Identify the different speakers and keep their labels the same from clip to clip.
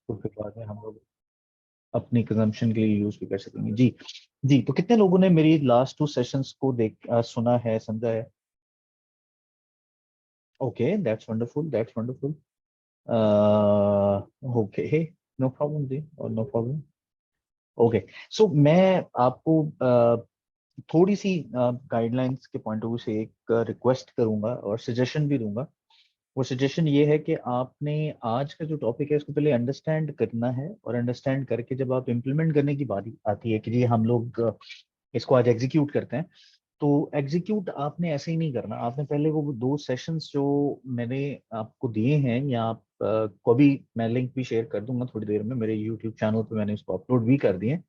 Speaker 1: तो फिर बाद में हम लोग अपनी कंजम्पशन के लिए यूज भी कर सकेंगे। जी जी। तो कितने लोगों ने मेरी लास्ट 2 सेशंस को सुना है, समझा है? Okay, that's wonderful, that's wonderful. Okay, no problem जी, और नो प्रॉब्लम। ओके, सो मैं आपको थोड़ी सी गाइडलाइंस के पॉइंट ऑफ व्यू से एक रिक्वेस्ट करूंगा और सजेशन भी दूंगा। वो सजेशन ये है कि आपने आज का जो टॉपिक है इसको पहले अंडरस्टैंड करना है, और अंडरस्टैंड करके जब आप इम्प्लीमेंट करने की बारी आती है कि जी हम लोग इसको आज एग्जीक्यूट करते हैं, तो एग्जीक्यूट आपने ऐसे ही नहीं करना। आपने पहले वो 2 सेशंस जो मैंने आपको दिए हैं, या आप को भी मैं लिंक भी शेयर कर दूंगा थोड़ी देर में, मेरे यूट्यूब चैनल पे मैंने इसको अपलोड भी कर दिए हैं,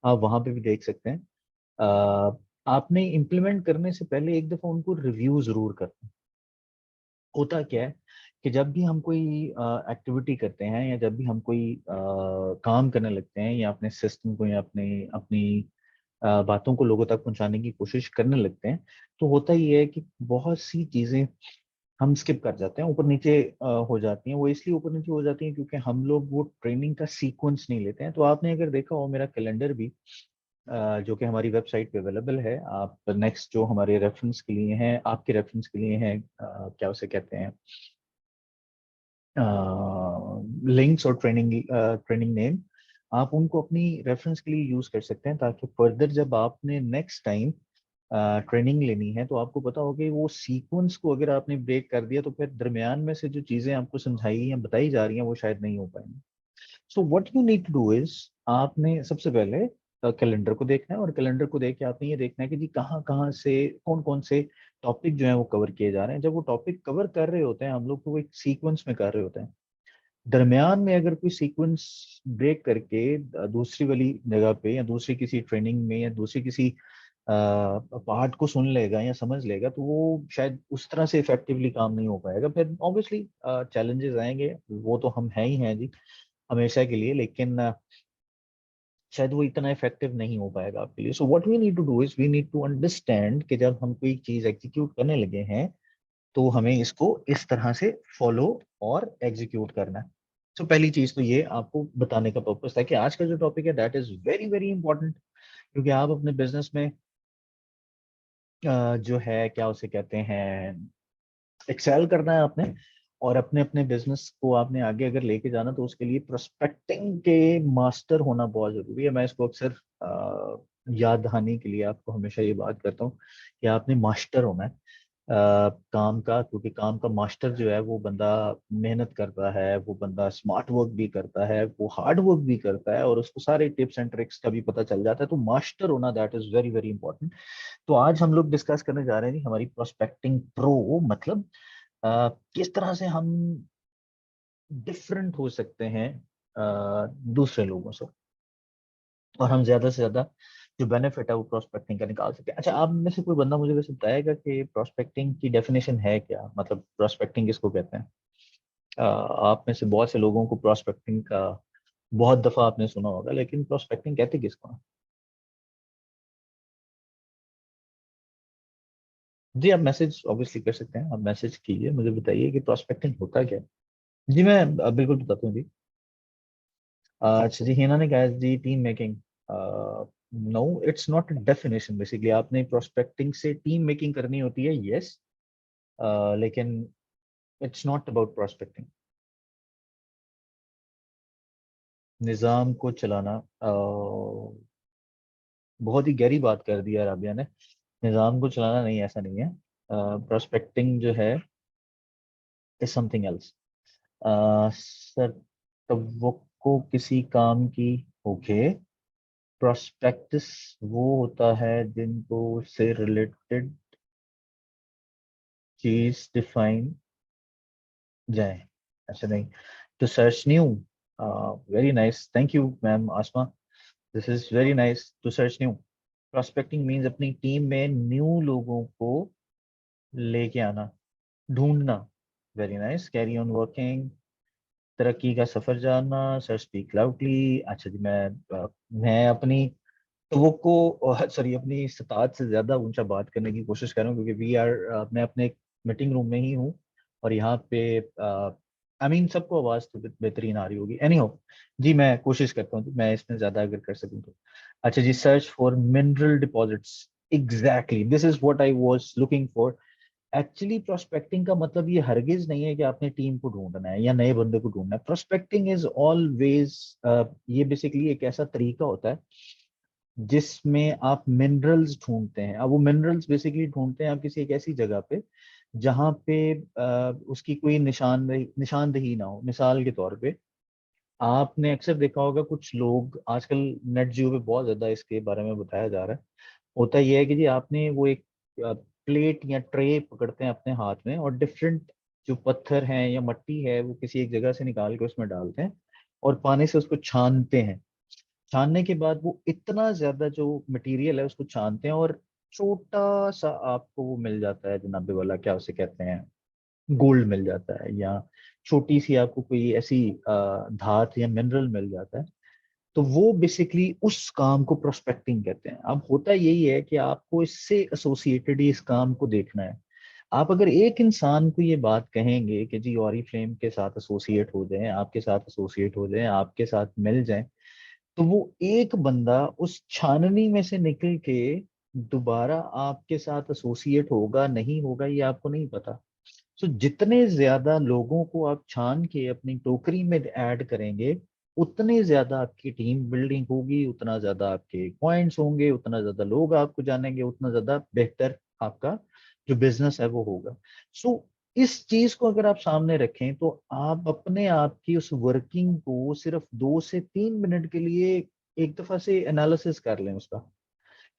Speaker 1: आप वहां पे भी देख सकते हैं। आपने इम्प्लीमेंट करने से पहले एक दफा उनको रिव्यू जरूर करना। होता क्या है कि जब भी हम कोई एक्टिविटी करते हैं, या जब भी हम कोई काम करने लगते हैं, या अपने सिस्टम को या अपने अपनी बातों को लोगों तक पहुंचाने की कोशिश करने लगते हैं, तो होता ही है कि बहुत सी चीजें हम स्किप कर जाते हैं, ऊपर नीचे हो जाती हैं। वो इसलिए ऊपर नीचे हो जाती हैं क्योंकि हम लोग वो ट्रेनिंग का सीक्वेंस नहीं लेते हैं। तो आपने अगर देखा हो मेरा कैलेंडर भी, जो कि हमारी वेबसाइट पे अवेलेबल है, आप नेक्स्ट जो हमारे रेफरेंस के लिए हैं, आपके रेफरेंस के लिए हैं, क्या उसे कहते हैं, लिंक्स और ट्रेनिंग नेम, आप उनको अपनी रेफरेंस के लिए यूज कर सकते हैं, ताकि फर्दर जब आपने नेक्स्ट टाइम ट्रेनिंग लेनी है तो आपको पता हो कि वो सीक्वेंस को अगर आपने ब्रेक कर दिया तो फिर दरमियान में से जो चीजें आपको समझाई या बताई जा रही हैं वो शायद नहीं हो पाएंगी। So what you need to do is, आपने सबसे पहले कैलेंडर को देखना है, और कैलेंडर को देख के आपने ये देखना है कि जी कहाँ कहाँ से कौन कौन से टॉपिक जो है वो कवर किए जा रहे हैं। जब वो टॉपिक कवर कर रहे होते हैं हम लोग, तो वो एक सीक्वेंस में कर रहे होते हैं। दरमियान में अगर कोई सीक्वेंस ब्रेक करके दूसरी वाली जगह पे, या दूसरी किसी ट्रेनिंग में, या दूसरी किसी पार्ट को सुन लेगा या समझ लेगा, तो वो शायद उस तरह से इफेक्टिवली काम नहीं हो पाएगा। फिर ऑब्वियसली चैलेंजेस आएंगे, वो तो हम हैं ही हैं जी, हमेशा के लिए, लेकिन शायद वो इतना इफेक्टिव नहीं हो पाएगा आपके लिए। So what we need to do is we need to understand कि जब हम कोई चीज एग्जीक्यूट करने लगे हैं, तो हमें इसको इस तरह से फॉलो और एग्जीक्यूट करना है। तो पहली चीज तो ये आपको बताने का पर्पस था कि आज का जो टॉपिक है that is very very important, क्योंकि आप अपने बिजनेस में जो है क्या उसे कहते हैं, एक्सेल करना है आपने, और अपने अपने बिजनेस को आपने आगे अगर लेके जाना, तो उसके लिए प्रोस्पेक्टिंग के मास्टर होना बहुत जरूरी है। मैं इसको अक्सर याद दहानी के लिए आपको हमेशा ये बात करता हूँ कि आपने मास्टर होना है काम का, क्योंकि काम का मास्टर जो है वो बंदा मेहनत करता है, वो बंदा स्मार्ट वर्क भी करता है, वो हार्ड वर्क भी करता है, और उसको सारे टिप्स एंड ट्रिक्स का भी पता चल जाता है। तो मास्टर होना that is very very important. तो आज हम लोग डिस्कस करने जा रहे हैं जी हमारी प्रोस्पेक्टिंग प्रो, मतलब किस तरह से हम डिफरेंट हो सकते हैं दूसरे लोगों से, और हम ज्यादा से ज्यादा जो बेनिफिट है वो प्रोस्पेक्टिंग का निकाल सकते हैं। अच्छा, आप में से कोई बंदा मुझे वैसे बताएगा कि प्रोस्पेक्टिंग की डेफिनेशन है क्या, मतलब प्रोस्पेक्टिंग किसको कहते हैं? आप में से बहुत से लोगों को प्रोस्पेक्टिंग का बहुत दफा आपने सुना होगा, लेकिन प्रोस्पेक्टिंग कहते किसको हैं? जी, आप मैसेज ऑब्वियसली कर सकते हैं, आप मैसेज कीजिए, मुझे बताइए कि प्रोस्पेक्टिंग होता क्या है। जी मैं बिल्कुल बताता हूँ जी। अच्छा जी, हिना ने कहा जी team making, no it's not definition. Basically आपने प्रोस्पेक्टिंग से टीम मेकिंग करनी होती है, यस, लेकिन इट्स नॉट अबाउट प्रोस्पेक्टिंग। निज़ाम को चलाना, बहुत ही गहरी बात कर दी है राबिया ने। निज़ाम को चलाना नहीं, ऐसा नहीं है। प्रोस्पेक्टिंग जो है इज समथिंग एल्स। सर, तवक्को किसी काम की, ओके। प्रोस्पेक्टिस वो होता है जिनको से रिलेटेड चीज डिफाइन जाए। अच्छा नहीं, to search new, very nice, thank you ma'am Asma, this is very nice. To search new, prospecting means अपनी टीम में न्यू लोगों को लेके आना, ढूंढना। Very nice, carry on working, तरक्की का सफर जानना, सर स्पीक लाउडली। अच्छा जी, मैं अपनी तवक्को सॉरी अपनी इस्तात से ज्यादा ऊंचा बात करने की कोशिश कर रहा हूँ, क्योंकि वी आर मैं अपने मीटिंग रूम में ही हूँ, और यहाँ पे आई मीन सबको आवाज तो बेहतरीन आ रही होगी। एनी हो जी, मैं कोशिश करता हूँ, मैं इसमें ज्यादा अगर कर सकूँ तो। अच्छा जी, search for mineral deposits, exactly this is what I was looking for. Actually prospecting का मतलब ये हरगिज नहीं है कि आपने टीम को ढूंढना है या नए बंदे को ढूंढना है। प्रोस्पेक्टिंग इज ऑलवेज, ये बेसिकली एक ऐसा तरीका होता है जिसमें आप मिनरल्स ढूंढते हैं। अब वो मिनरल्स बेसिकली ढूंढते हैं आप किसी एक ऐसी जगह पे जहाँ पे उसकी कोई निशानदेही ना हो। मिसाल के तौर पे आपने अक्सर देखा होगा कुछ लोग आजकल नेट जियो पे बहुत ज्यादा इसके बारे में बताया जा रहा है। होता यह है कि जी आपने वो एक प्लेट या ट्रे पकड़ते हैं अपने हाथ में और डिफरेंट जो पत्थर हैं या मिट्टी है वो किसी एक जगह से निकाल के उसमें डालते हैं और पानी से उसको छानते हैं। छानने के बाद वो इतना ज्यादा जो मटेरियल है उसको छानते हैं और छोटा सा आपको वो मिल जाता है जनाबे वाला, क्या उसे कहते हैं, गोल्ड मिल जाता है या छोटी सी आपको कोई ऐसी धात या मिनरल मिल जाता है। तो वो बेसिकली उस काम को प्रोस्पेक्टिंग कहते हैं। अब होता यही है कि आपको इससे एसोसिएटेड ही इस काम को देखना है। आप अगर एक इंसान को ये बात कहेंगे कि जी ऑरिफ्लेम के साथ एसोसिएट हो जाएं, आपके साथ एसोसिएट हो जाएं, आपके साथ मिल जाएं, तो वो एक बंदा उस छाननी में से निकल के दोबारा आपके साथ एसोसिएट होगा नहीं होगा ये आपको नहीं पता। तो जितने ज्यादा लोगों को आप छान के अपनी टोकरी में ऐड करेंगे उतनी ज्यादा आपकी टीम बिल्डिंग होगी, उतना ज्यादा आपके पॉइंट्स होंगे, उतना ज्यादा लोग आपको जानेंगे, उतना ज्यादा बेहतर आपका जो बिजनेस है वो होगा। सो इस चीज को अगर आप सामने रखें तो आप अपने आप की उस वर्किंग को सिर्फ 2 से 3 मिनट के लिए एक दफा से एनालिसिस कर लें उसका,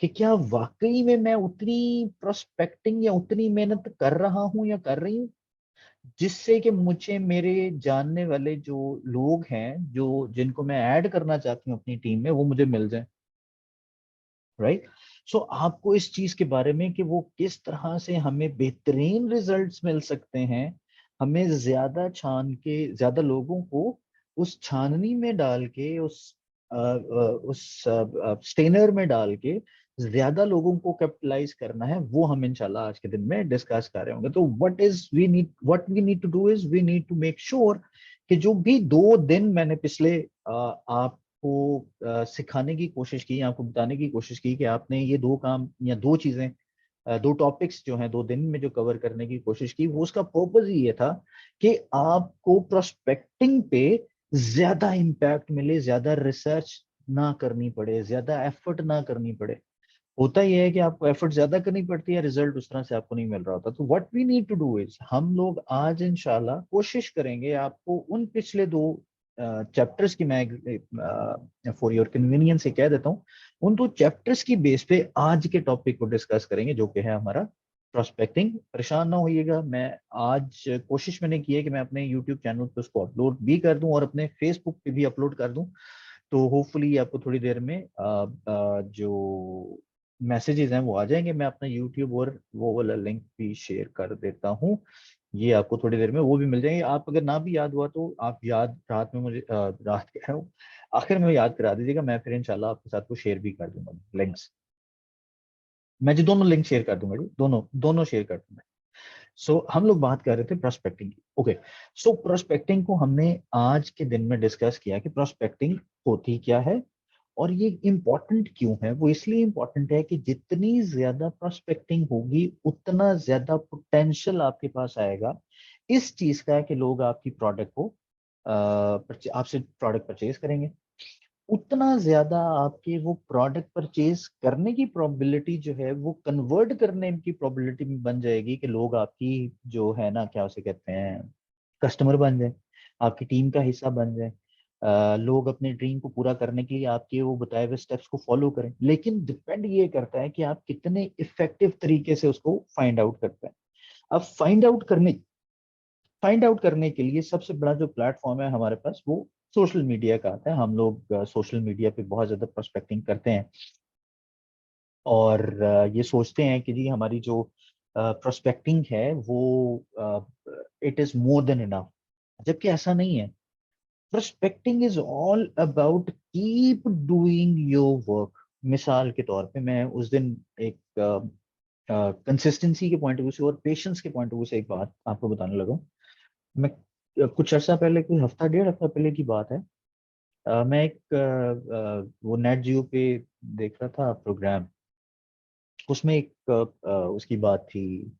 Speaker 1: कि क्या वाकई में मैं उतनी प्रोस्पेक्टिंग या उतनी मेहनत कर रहा हूं या कर रही हूँ जिससे कि मुझे मेरे जानने वाले जो लोग हैं जो जिनको मैं ऐड करना चाहती हूँ अपनी टीम में वो मुझे मिल जाए। राइट। सो आपको इस चीज के बारे में कि वो किस तरह से हमें बेहतरीन रिजल्ट्स मिल सकते हैं, हमें ज्यादा छान के ज्यादा लोगों को उस छाननी में डाल के उस स्टेनर में डाल के ज्यादा लोगों को कैपिटलाइज करना है, वो हम इंशाल्लाह आज के दिन में डिस्कस कर रहे होंगे। तो what we need to do is we need to make sure कि जो भी 2 दिन मैंने पिछले आपको सिखाने की कोशिश की, आपको बताने की कोशिश की कि आपने ये 2 काम या 2 चीजें, 2 टॉपिक्स जो हैं 2 दिन में जो कवर करने की कोशिश की, वो उसका पर्पज ही ये था कि आपको प्रोस्पेक्टिंग पे ज्यादा इम्पैक्ट मिले, ज्यादा रिसर्च ना करनी पड़े, ज्यादा एफर्ट ना करनी पड़े। होता यह है कि आपको एफर्ट ज्यादा करनी पड़ती है, रिजल्ट उस तरह से आपको नहीं मिल रहा होता। तो what we need to do is हम लोग आज इंशाल्लाह कोशिश करेंगे आपको उन पिछले 2 चैप्टर्स की, मैं फॉर योर कन्वीनियंस से कह देता हूँ, उन 2 चैप्टर्स की बेस पे आज के टॉपिक को डिस्कस करेंगे जो कि है हमारा प्रोस्पेक्टिंग। परेशान ना होइएगा, मैं आज कोशिश मैंने की है कि मैं अपने यूट्यूब चैनल पे उसको अपलोड भी कर दूं और अपने फेसबुक पे भी अपलोड कर दूं। तो होपफुली आपको थोड़ी देर में जो मैसेजेस हैं वो आ जाएंगे। मैं अपना यूट्यूब और वो वाला लिंक भी शेयर कर देता हूँ, ये आपको थोड़ी देर में वो भी मिल जाएंगे। आप अगर ना भी याद हुआ तो आप याद रात में मुझे रात कह रहा हूँ, आखिर में याद करा दीजिएगा, मैं फिर इंशाल्लाह आपके साथ वो शेयर भी कर दूंगा लिंक्स। मैं जी दोनों लिंक शेयर कर दूंगा जी, दोनों दोनों शेयर कर दूंगा। सो हम लोग बात कर रहे थे प्रोस्पेक्टिंग की। ओके, सो प्रोस्पेक्टिंग को हमने आज के दिन में डिस्कस किया कि प्रोस्पेक्टिंग होती क्या है और ये इम्पोर्टेंट क्यों है। वो इसलिए इम्पोर्टेंट है कि जितनी ज्यादा प्रोस्पेक्टिंग होगी उतना ज्यादा पोटेंशियल आपके पास आएगा इस चीज का कि लोग आपकी प्रोडक्ट को आपसे प्रोडक्ट परचेज करेंगे। उतना ज्यादा आपके वो प्रोडक्ट परचेज करने की प्रोबेबिलिटी जो है वो कन्वर्ट करने की प्रोबेबिलिटी में बन जाएगी कि लोग आपकी जो है ना, क्या उसे कहते हैं, कस्टमर बन जाए, आपकी टीम का हिस्सा बन जाए। लोग अपने ड्रीम को पूरा करने के लिए आपके वो बताए हुए स्टेप्स को फॉलो करें। लेकिन डिपेंड ये करता है कि आप कितने इफेक्टिव तरीके से उसको फाइंड आउट करते हैं। अब फाइंड आउट करने के लिए सबसे बड़ा जो प्लेटफॉर्म है हमारे पास वो सोशल मीडिया का आता है। हम लोग सोशल मीडिया पे बहुत ज्यादा प्रोस्पेक्टिंग करते हैं और ये सोचते हैं कि जी हमारी जो प्रोस्पेक्टिंग है वो it is more than enough, जबकि ऐसा नहीं है। Prospecting is all about keep doing your work. मिसाल के तौर पे मैं उस दिन एक कंसिस्टेंसी के पॉइंट ऑफ व्यू से और पेशेंस के पॉइंट ऑफ व्यू से एक बात आपको बताने लगा। मैं कुछ अर्सा पहले, कोई हफ्ता डेढ़ हफ्ता पहले की बात है। मैं एक वो नेट जियो पे देख रहा था प्रोग्राम। उसमें एक उसकी बात थी।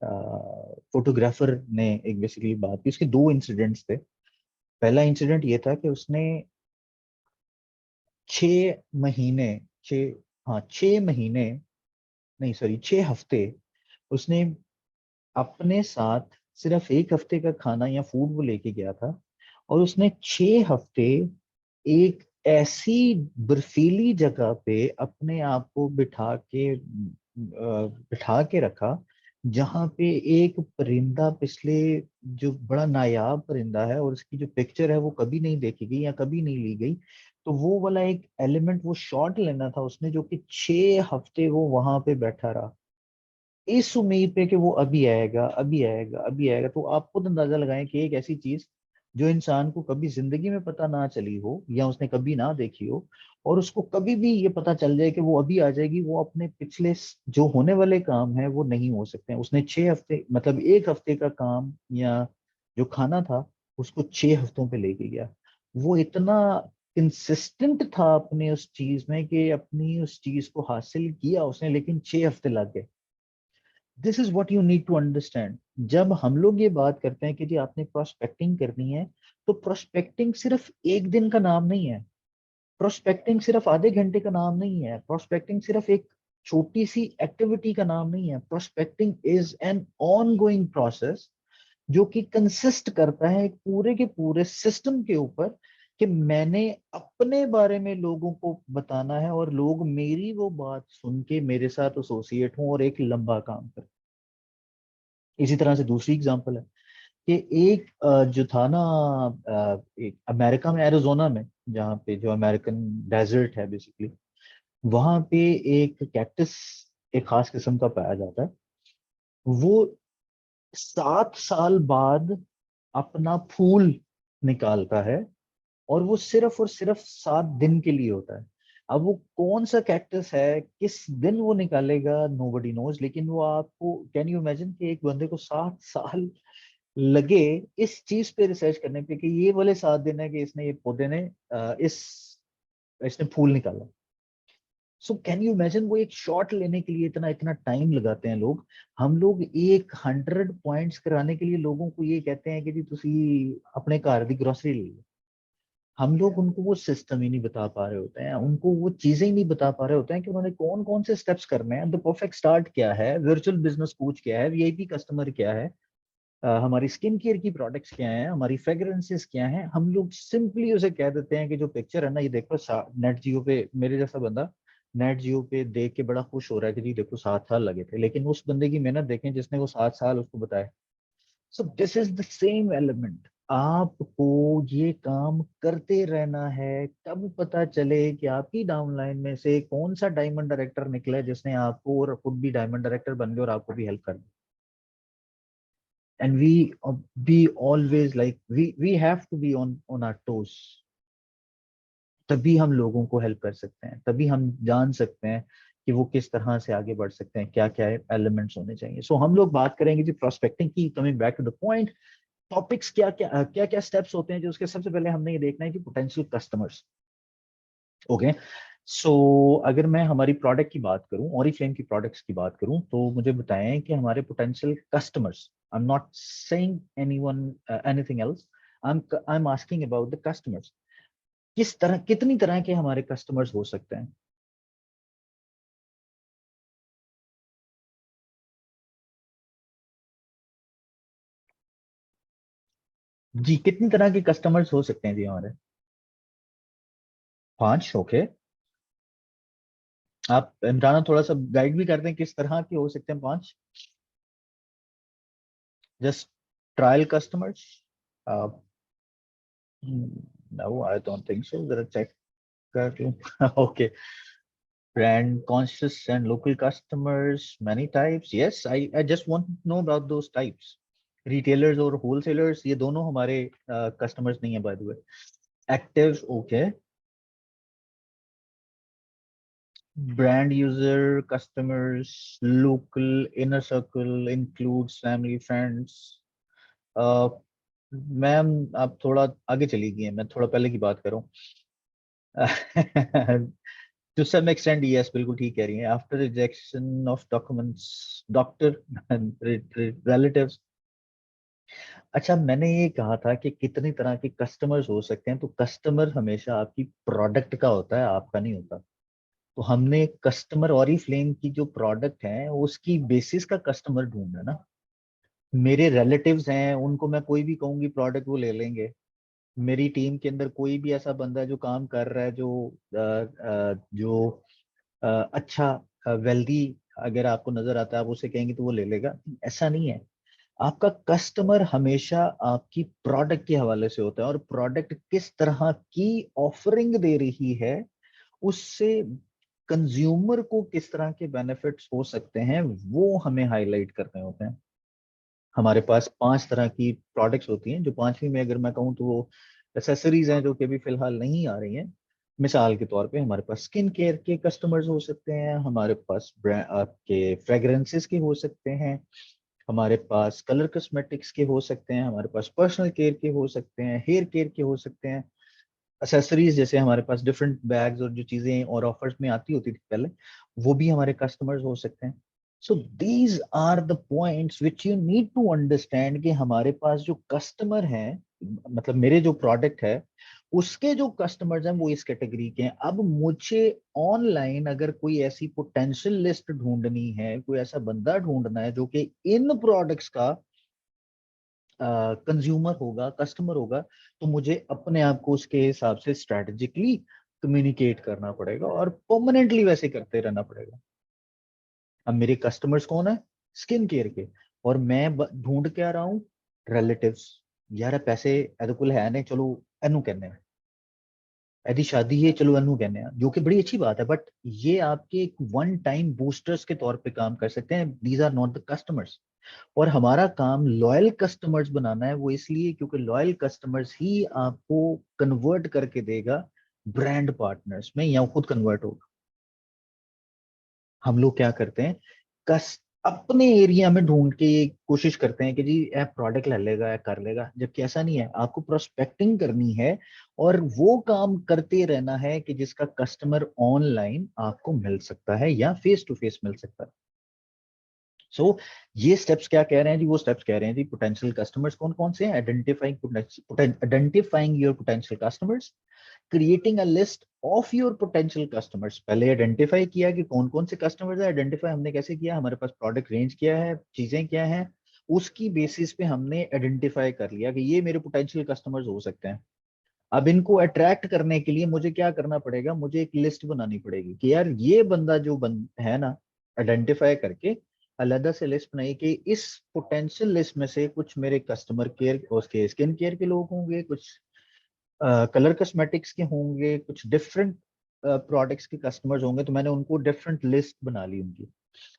Speaker 1: फोटोग्राफर ने एक बेसिकली बात की, उसके दो इंसिडेंट्स थे। पहला इंसिडेंट ये था कि उसने 6 महीने, छः, हाँ 6 महीने, नहीं सॉरी 6 हफ्ते, उसने अपने साथ सिर्फ एक हफ्ते का खाना या फूड वो लेके गया था। और उसने 6 हफ्ते एक ऐसी बर्फीली जगह पे अपने आप को बिठा के रखा, जहाँ पे एक परिंदा पिछले, जो बड़ा नायाब परिंदा है और उसकी जो पिक्चर है वो कभी नहीं देखी गई या कभी नहीं ली गई। तो वो वाला एक एलिमेंट, वो शॉट लेना था उसने, जो कि 6 हफ्ते वो वहां पे बैठा रहा, इस उम्मीद पे कि वो अभी आएगा अभी आएगा अभी आएगा। तो आप खुद अंदाजा लगाएं कि एक ऐसी चीज जो इंसान को कभी जिंदगी में पता ना चली हो या उसने कभी ना देखी हो, और उसको कभी भी ये पता चल जाए कि वो अभी आ जाएगी, वो अपने पिछले जो होने वाले काम है वो नहीं हो सकते हैं। उसने 6 हफ्ते, मतलब एक हफ्ते का काम या जो खाना था, उसको 6 हफ्तों पे लेके गया। वो इतना कंसिस्टेंट था अपने उस चीज में कि अपनी उस चीज को हासिल किया उसने, लेकिन 6 हफ्ते लग गए। This is what you need to understand. जब हम लोग ये बात करते हैं कि जी आपने प्रोस्पेक्टिंग करनी है, तो प्रोस्पेक्टिंग सिर्फ एक दिन का नाम नहीं है। प्रोस्पेक्टिंग सिर्फ आधे घंटे का नाम नहीं है। प्रोस्पेक्टिंग सिर्फ एक छोटी सी एक्टिविटी का नाम नहीं है। Prospecting is an on going process, जो कि कंसिस्ट करता है एक पूरे के पूरे सिस्टम के ऊपर, कि मैंने अपने बारे में लोगों को बताना है और लोग मेरी वो बात सुन के मेरे साथ एसोसिएट हों और एक लंबा काम करें। इसी तरह से दूसरी एग्जांपल है कि एक जो था ना, एक अमेरिका में एरिजोना में, जहाँ पे जो अमेरिकन डेजर्ट है बेसिकली, वहां पे एक कैक्टस एक खास किस्म का पाया जाता है। वो 7 साल बाद अपना फूल निकालता है, और वो सिर्फ और सिर्फ 7 दिन के लिए होता है। अब वो कौन सा कैक्टस है, किस दिन वो निकालेगा, नोबडी नोज। लेकिन वो आपको, कैन यू इमेजिन कि एक बंदे को 7 साल लगे इस चीज पे रिसर्च करने पे कि ये वाले 7 दिन है कि इसने, ये पौधे ने इसने फूल निकाला। सो कैन यू इमेजिन, वो एक शॉट लेने के लिए इतना इतना टाइम लगाते हैं लोग। हम लोग एक 100 पॉइंट्स कराने के लिए लोगों को ये कहते हैं कि जी तुसी अपने घर की ग्रोसरी ले लो। हम लोग उनको वो सिस्टम ही नहीं बता पा रहे होते हैं, उनको वो चीजें ही नहीं बता पा रहे होते हैं कि उन्होंने कौन कौन से स्टेप्स करने हैं। द परफेक्ट स्टार्ट क्या है, वर्चुअल बिजनेस कोच क्या है, वीआईपी कस्टमर क्या है, हमारी स्किन केयर की प्रोडक्ट्स क्या हैं, हमारी फ्रेग्रेंसेस क्या हैं। हम लोग सिंपली उसे कह देते हैं कि जो पिक्चर है ना, ये देखो नेट जियो पे, मेरे जैसा बंदा नेट जियो पे देख के बड़ा खुश हो रहा है कि जी देखो 7 साल लगे थे, लेकिन उस बंदे की मेहनत देखें जिसने वो 7 साल उसको बताया। सो this is the same element. आपको ये काम करते रहना है, तब पता चले कि आपकी डाउनलाइन में से कौन सा डायमंड डायरेक्टर निकला है जिसने आपको और खुद भी डायमंड डायरेक्टर बन गए और आपको भी हेल्प कर दी। And we always, like, we have to be on our toes। तभी हम लोगों को हेल्प कर सकते हैं, तभी हम जान सकते हैं कि वो किस तरह से आगे बढ़ सकते हैं, क्या क्या एलिमेंट्स होने चाहिए। सो हम लोग बात करेंगे जी प्रोस्पेक्टिंग की। Coming back to the point, topics क्या क्या स्टेप्स होते हैं जो उसके, सबसे पहले हमने ये देखना है कि पोटेंशियल कस्टमर्स। ओके। सो अगर मैं हमारी प्रोडक्ट की बात करूं, ऑरिफ्लेम की प्रोडक्ट्स की बात करूं, तो मुझे बताएं कि हमारे potential customers, I am not saying anyone anything else, I am asking about the customers. किस तरह, कितनी तरह के हमारे कस्टमर्स हो सकते हैं? जी, कितनी तरह के कस्टमर्स हो सकते हैं जी हमारे? 5, ओके। आप इमराना थोड़ा सा गाइड भी कर दें किस तरह के हो सकते हैं 5? Just trial customers? No I don't think so, जरा चेक कर लूं। Okay. Brand conscious and local customers, many types. Yes, I just want to know about those types. Retailers और wholesalers, ये दोनों हमारे customers नहीं है by the way. Active, okay. Brand user, customers, local, inner circle includes family, friends. Uh, ma'am आप थोड़ा आगे चली गई हैं, मैं थोड़ा पहले की बात करूं। टू सम एक्सटेंड यस, बिल्कुल ठीक कह रही हैं। After rejection of documents, doctor, relatives. अच्छा, मैंने ये कहा था कि कितनी तरह के कस्टमर्स हो सकते हैं, तो कस्टमर हमेशा आपकी प्रोडक्ट का होता है, आपका नहीं होता। तो हमने कस्टमर ऑरिफ्लेम की जो प्रोडक्ट है उसकी बेसिस का कस्टमर ढूंढना ना। मेरे रिलेटिव्स हैं, उनको मैं कोई भी कहूंगी प्रोडक्ट, वो ले लेंगे। मेरी टीम के अंदर कोई भी ऐसा बंदा है जो काम कर रहा है, जो अच्छा वेल्दी अगर आपको नजर आता है, आप उसे कहेंगे तो वो ले लेगा। ऐसा नहीं है। आपका कस्टमर हमेशा आपकी प्रोडक्ट के हवाले से होता है, और प्रोडक्ट किस तरह की ऑफरिंग दे रही है, उससे कंज्यूमर को किस तरह के बेनिफिट्स हो सकते हैं, वो हमें हाईलाइट करने होते हैं। हमारे पास 5 तरह की प्रोडक्ट्स होती हैं, जो पांचवी में अगर मैं कहूँ तो वो एसेसरीज हैं, जो कि अभी फिलहाल नहीं आ रही हैं। मिसाल के तौर पे हमारे पास स्किन केयर के कस्टमर्स हो सकते हैं, हमारे पास आपके फ्रेग्रेंसेस के हो सकते हैं, हमारे पास कलर कॉस्मेटिक्स के हो सकते हैं, हमारे पास पर्सनल केयर के हो सकते हैं, हेयर केयर के हो सकते हैं। एसेसरीज जैसे हमारे पास डिफरेंट बैग्स और जो चीजें और ऑफर्स में आती होती थी पहले, वो भी हमारे कस्टमर्स हो सकते हैं। So these are the points which you need to understand कि हमारे पास जो कस्टमर हैं, मतलब मेरे जो प्रोडक्ट है उसके जो कस्टमर्स हैं वो इस कैटेगरी के हैं। अब मुझे ऑनलाइन अगर कोई ऐसी पोटेंशियल लिस्ट ढूंढनी है, कोई ऐसा बंदा ढूंढना है जो कि इन प्रोडक्ट्स का कंज्यूमर होगा, कस्टमर होगा, तो मुझे अपने आप को उसके हिसाब से स्ट्रेटेजिकली कम्युनिकेट करना पड़ेगा और परमानेंटली वैसे करते रहना पड़ेगा। अब मेरे कस्टमर्स कौन है? स्किन केयर के। और मैं ढूंढ के आ रहा हूँ रिलेटिव्स। यार पैसे ਇਹਦੇ ਕੋਲ है नहीं, चलो एनू कहने हैं, यदि शादी है चलो एनू कहने हैं, जो कि बड़ी अच्छी बात है, बट ये आपके एक वन टाइम बूस्टर्स के तौर पे काम कर सकते हैं। These are not the customers. और हमारा काम लॉयल कस्टमर्स बनाना है, वो इसलिए क्योंकि लॉयल कस्टमर्स ही आपको कन्वर्ट करके देगा ब्रांड पार्टनर्स में, या खुद कन्वर्ट होगा। हम लोग क्या करते हैं, कस अपने एरिया में ढूंढ के ये कोशिश करते हैं कि जी ऐप प्रोडक्ट ले लेगा या कर लेगा, जबकि ऐसा नहीं है। आपको प्रोस्पेक्टिंग करनी है और वो काम करते रहना है कि जिसका कस्टमर ऑनलाइन आपको मिल सकता है या फेस टू फेस मिल सकता है। सो ये स्टेप्स क्या कह रहे हैं जी? वो स्टेप्स कह रहे हैं जी, पोटेंशियल कस्टमर्स कौन कौन से हैं, identifying your potential customers, creating a list of your potential customers. पहले आइडेंटिफाई किया कि कौन कौन से कस्टमर्स है। आइडेंटिफाई हमने कैसे किया? हमारे पास प्रोडक्ट रेंज क्या है, चीजें क्या हैं, उसकी बेसिस पे हमने आइडेंटिफाई कर लिया कि ये मेरे पोटेंशियल कस्टमर्स हो सकते हैं। अब इनको अट्रैक्ट करने के लिए मुझे क्या करना पड़ेगा? मुझे एक लिस्ट बनानी पड़ेगी कि यार ये बंदा जो है ना, आइडेंटिफाई करके अलग से लिस्ट बनाई कि इस पोटेंशियल लिस्ट में से कुछ मेरे कस्टमर केयर, उसके स्किन केयर के लोग होंगे, कुछ कलर कॉस्मेटिक्स के होंगे, कुछ डिफरेंट प्रोडक्ट्स के कस्टमर्स होंगे। तो मैंने उनको डिफरेंट लिस्ट बना ली उनकी।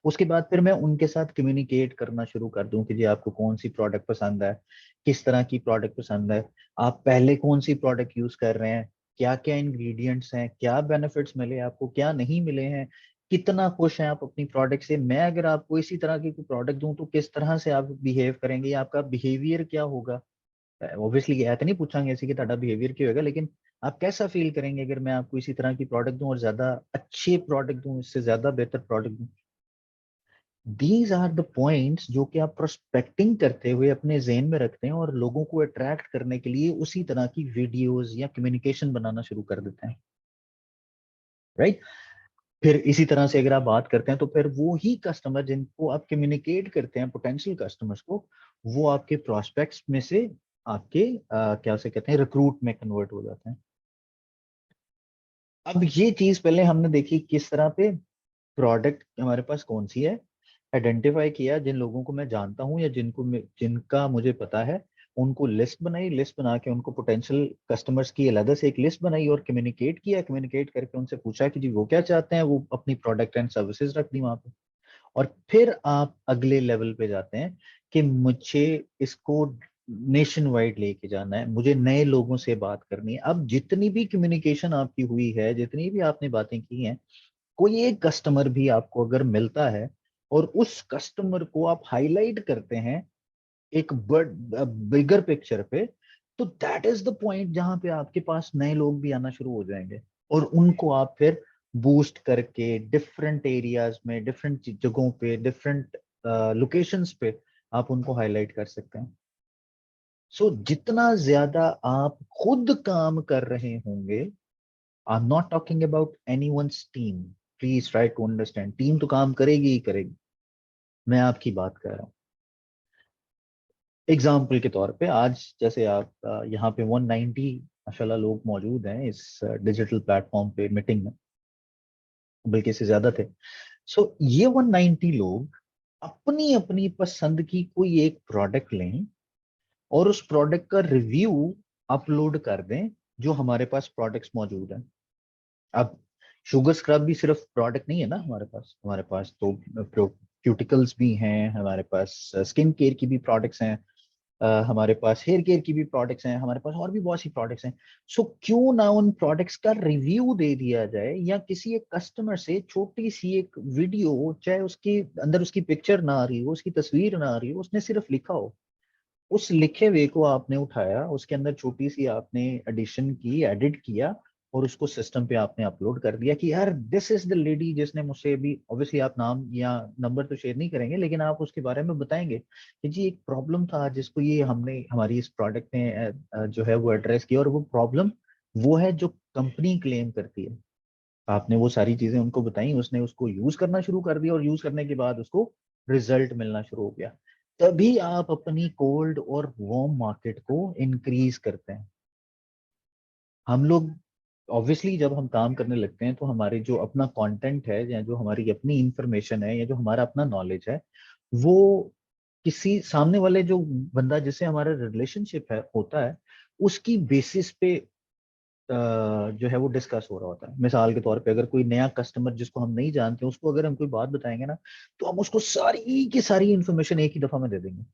Speaker 1: उसके बाद फिर मैं उनके साथ कम्युनिकेट करना शुरू कर दूं कि जी आपको कौन सी प्रोडक्ट पसंद है, किस तरह की प्रोडक्ट पसंद है, आप पहले कौन सी प्रोडक्ट यूज कर रहे हैं, क्या क्या इंग्रेडिएंट्स हैं, क्या बेनिफिट्स मिले आपको, क्या नहीं मिले हैं, कितना खुश हैं आप अपनी प्रोडक्ट से। मैं अगर आपको इसी तरह की कोई प्रोडक्ट दूं तो किस तरह से आप बिहेव करेंगे, या आपका बिहेवियर क्या होगा। ऑब्वियसली ऐसा नहीं पूछांगे ऐसे कि ਤੁਹਾਡਾ बिहेवियर क्या होगा, लेकिन आप कैसा फील करेंगे अगर मैं आपको इसी तरह की प्रोडक्ट दूं और ज्यादा अच्छे प्रोडक्ट दूं, इससे ज्यादा बेहतर प्रोडक्ट दूं। दीज आर द पॉइंट्स जो कि आप प्रोस्पेक्टिंग करते हुए अपने जेन में रखते हैं और लोगों को अट्रैक्ट करने के लिए उसी तरह की वीडियोस या कम्युनिकेशन बनाना शुरू कर देते हैं। राइट। फिर इसी तरह से अगर आप बात करते हैं तो फिर वो ही कस्टमर जिनको आप कम्युनिकेट करते हैं, पोटेंशियल कस्टमर्स को, वो आपके प्रोस्पेक्ट्स में से आपके क्या उसे कहते हैं, रिक्रूट में कन्वर्ट हो जाते हैं। अब ये चीज पहले हमने देखी किस तरह पे, प्रोडक्ट हमारे पास कौन सी है, आइडेंटिफाई किया जिन लोगों को मैं जानता हूँ या जिनका मुझे पता है, उनको लिस्ट बनाई, लिस्ट बना के उनको पोटेंशियल कस्टमर्स की अलग से एक लिस्ट बनाई और कम्युनिकेट किया, कम्युनिकेट करके उनसे पूछा कि जी वो क्या चाहते हैं, वो अपनी प्रोडक्ट एंड सर्विसेज रख दी वहां पे। और फिर आप अगले लेवल पे जाते हैं कि मुझे इसको नेशन वाइड लेके जाना है, मुझे नए लोगों से बात करनी है। अब जितनी भी कम्युनिकेशन आपकी हुई है, जितनी भी आपने बातें की हैं, कोई एक कस्टमर भी आपको अगर मिलता है और उस कस्टमर को आप हाईलाइट करते हैं एक बिगर पिक्चर पे, तो दैट इज द पॉइंट जहां पे आपके पास नए लोग भी आना शुरू हो जाएंगे, और उनको आप फिर बूस्ट करके डिफरेंट एरियाज में, डिफरेंट जगहों पे, डिफरेंट लोकेशंस पे आप उनको हाईलाइट कर सकते हैं। सो जितना ज्यादा आप खुद काम कर रहे होंगे, I am not talking about anyone's team, please try to understand, team तो काम करेगी ही करेगी, मैं आपकी बात कर रहा हूँ। एग्जाम्पल के तौर पे आज जैसे आप यहाँ पे 190 माशाल्लाह लोग मौजूद हैं इस डिजिटल प्लेटफॉर्म पे मीटिंग में, बल्कि इससे ज्यादा थे। सो ये 190 लोग अपनी अपनी पसंद की कोई एक प्रोडक्ट लें और उस प्रोडक्ट का रिव्यू अपलोड कर दें जो हमारे पास प्रोडक्ट्स मौजूद हैं। अब शुगर स्क्रब भी सिर्फ प्रोडक्ट नहीं है ना, हमारे पास तो क्यूटिकल्स भी हैं, हमारे पास स्किन केयर की भी प्रोडक्ट्स हैं, हमारे पास हेयर केयर की भी प्रोडक्ट्स हैं, हमारे पास और भी बहुत सी प्रोडक्ट्स हैं। सो क्यों ना उन प्रोडक्ट्स का रिव्यू दे दिया जाए, या किसी एक कस्टमर से छोटी सी एक वीडियो, चाहे उसके अंदर उसकी पिक्चर ना आ रही हो, उसकी तस्वीर ना आ रही हो, उसने सिर्फ लिखा हो, उस लिखे हुए को आपने उठाया, उसके अंदर छोटी सी आपने एडिशन की, एडिट किया, और उसको सिस्टम पे आपने अपलोड कर दिया कि यार दिस इज द लेडी जिसने मुझसे भी, ऑब्वियसली आप नाम या नंबर तो शेयर नहीं करेंगे, लेकिन आप उसके बारे में बताएंगे कि जी एक प्रॉब्लम था जिसको ये हमने हमारी इस प्रोडक्ट ने जो है वो एड्रेस किया, और वो प्रॉब्लम वो है जो कंपनी क्लेम करती है। आपने वो सारी चीजें उनको बताई, उसने उसको यूज करना शुरू कर दिया, और यूज करने के बाद उसको रिजल्ट मिलना शुरू हो गया। तभी आप अपनी कोल्ड और वार्म मार्केट को इंक्रीज करते हैं। हम लोग ऑब्वियसली जब हम काम करने लगते हैं तो हमारे जो अपना कंटेंट है, या जो हमारी अपनी इंफॉर्मेशन है, या जो हमारा अपना नॉलेज है, वो किसी सामने वाले जो बंदा जिससे हमारा रिलेशनशिप है होता है, उसकी बेसिस पे जो है वो डिस्कस हो रहा होता है। मिसाल के तौर पे अगर कोई नया कस्टमर जिसको हम नहीं जानते, उसको अगर हम कोई बात बताएंगे ना, तो हम उसको सारी की सारी इंफॉर्मेशन एक ही दफा में दे देंगे।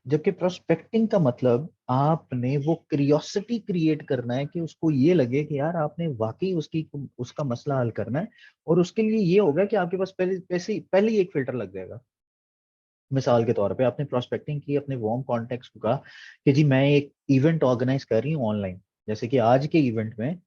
Speaker 1: जबकि प्रोस्पेक्टिंग का मतलब आपने वो क्रियोसिटी क्रिएट करना है कि उसको ये लगे कि यार आपने वाकई उसकी उसका मसला हल करना है, और उसके लिए ये होगा कि आपके पास पहले ही एक फिल्टर लग जाएगा। मिसाल के तौर पे आपने प्रोस्पेक्टिंग की, अपने वार्म कॉन्टेक्ट को कहा कि जी मैं एक इवेंट ऑर्गेनाइज कर रही हूँ ऑनलाइन, जैसे कि आज के इवेंट में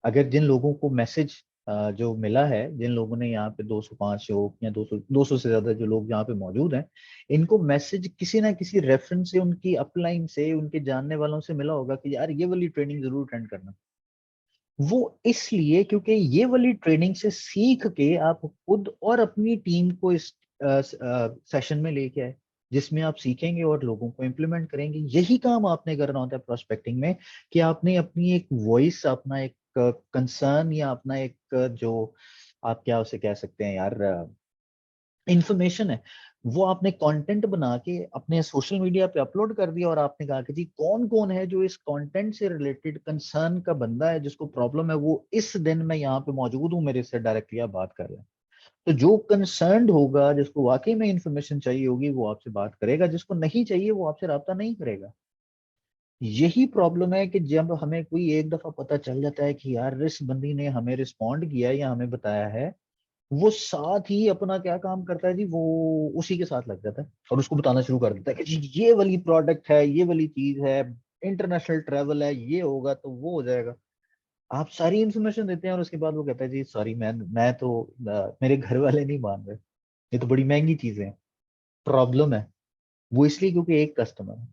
Speaker 1: अगर जिन लोगों को मैसेज जो मिला है, जिन लोगों ने यहाँ पे 205 लोग या 200 से ज्यादा जो लोग यहाँ पे मौजूद हैं, इनको मैसेज किसी ना किसी रेफरेंस से, उनकी अपलाइन से, उनके जानने वालों से मिला होगा कि यार ये वाली ट्रेनिंग जरूर अटेंड करना। वो इसलिए क्योंकि ये वाली ट्रेनिंग से सीख के आप खुद और अपनी टीम को इस सेशन में लेके आए, जिसमें आप सीखेंगे और लोगों को इम्प्लीमेंट करेंगे। यही काम आपने करना होता है प्रोस्पेक्टिंग में, कि आपने अपनी एक वॉइस, अपना एक कंसर्न, या अपना एक जो आप क्या उसे कह सकते हैं यार, इंफॉर्मेशन है, वो आपने कंटेंट बना के अपने सोशल मीडिया पे अपलोड कर दिया, और आपने कहा कि जी कौन कौन है जो इस कंटेंट से रिलेटेड कंसर्न का बंदा है, जिसको प्रॉब्लम है, वो इस दिन मैं यहाँ पे मौजूद हूँ, मेरे से डायरेक्टली आप बात कर रहे हैं। तो जो कंसर्न्ड होगा, जिसको वाकई में इंफॉर्मेशन चाहिए होगी, वो आपसे बात करेगा, जिसको नहीं चाहिए वो आपसे राब्ता नहीं करेगा। यही प्रॉब्लम है कि जब हमें कोई एक दफा पता चल जाता है कि यार इस बंदी ने हमें रिस्पॉन्ड किया या हमें बताया है, वो साथ ही अपना क्या काम करता है जी, वो उसी के साथ लग जाता है और उसको बताना शुरू कर देता है कि जी ये वाली प्रोडक्ट है, ये वाली चीज है, इंटरनेशनल ट्रेवल है, ये होगा तो वो हो जाएगा। आप सारी इन्फॉर्मेशन देते हैं और उसके बाद वो कहता है जी सॉरी, मैं तो मेरे घर वाले नहीं मान रहे, ये तो बड़ी महंगी चीजें हैं। प्रॉब्लम है वो इसलिए क्योंकि एक कस्टमर है।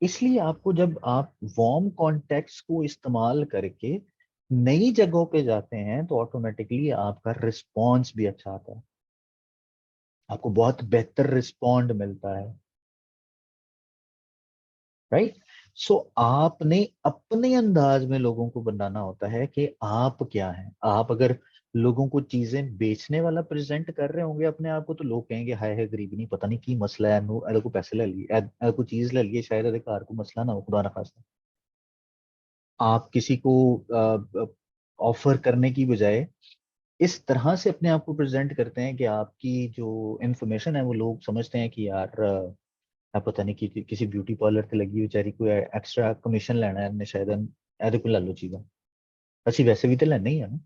Speaker 1: इसलिए आपको जब आप वार्म कॉन्टेक्ट्स को इस्तेमाल करके नई जगहों पे जाते हैं, तो ऑटोमेटिकली आपका रिस्पॉन्स भी अच्छा आता है, आपको बहुत बेहतर रिस्पॉन्ड मिलता है। राइट। सो आपने अपने अंदाज में लोगों को बनाना होता है कि आप क्या हैं। आप अगर लोगों को चीजें बेचने वाला प्रेजेंट कर रहे होंगे अपने आप को, तो लोग कहेंगे हाय हाय गरीब नहीं, पता नहीं की मसला है, नो को पैसे ले लिए, को चीज ले लिए, शायद घर को मसला ना हो, खुदा ना खास्ता। आप किसी को ऑफर करने की बजाय इस तरह से अपने आप को प्रेजेंट करते हैं कि आपकी जो इंफॉर्मेशन है वो लोग समझते हैं कि यार पता नहीं कि किसी ब्यूटी पार्लर पे लगी बेचारी को एक्स्ट्रा कमीशन लेना है, शायद ऐसे को ला लो चीज़, अच्छी वैसे भी तो लेना ही है ना।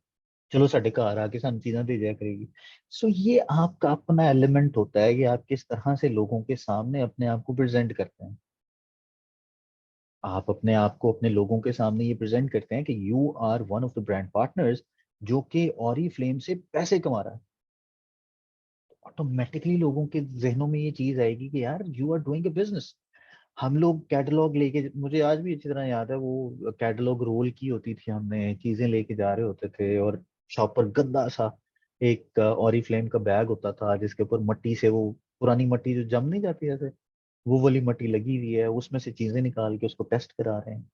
Speaker 1: चलो साडे घर आके सानू चीज़ां दे दिया करेगी। सो ये आपका अपना एलिमेंट होता है कि आप किस तरह से लोगों के सामने अपने आप को प्रेजेंट करते हैं। आप अपने आप को अपने लोगों के सामने ये प्रेजेंट करते हैं कि you are one of the brand partners जो कि ऑरी फ्लेम से पैसे कमा रहा है। ऑटोमेटिकली लोगों के जहनों में ये चीज आएगी कि यार you are doing a business. हम लोग कैटलॉग लेके, मुझे आज भी अच्छी तरह याद है, वो कैटलॉग रोल की होती थी, हमने चीजें लेके जा रहे होते थे और शॉप पर गंदा सा एक ऑरी फ्लेम का बैग होता था जिसके ऊपर मट्टी से, वो पुरानी मट्टी जो जम नहीं जाती जैसे, वो वाली मट्टी लगी हुई है, उसमें से चीजें निकाल के उसको टेस्ट करा रहे हैं।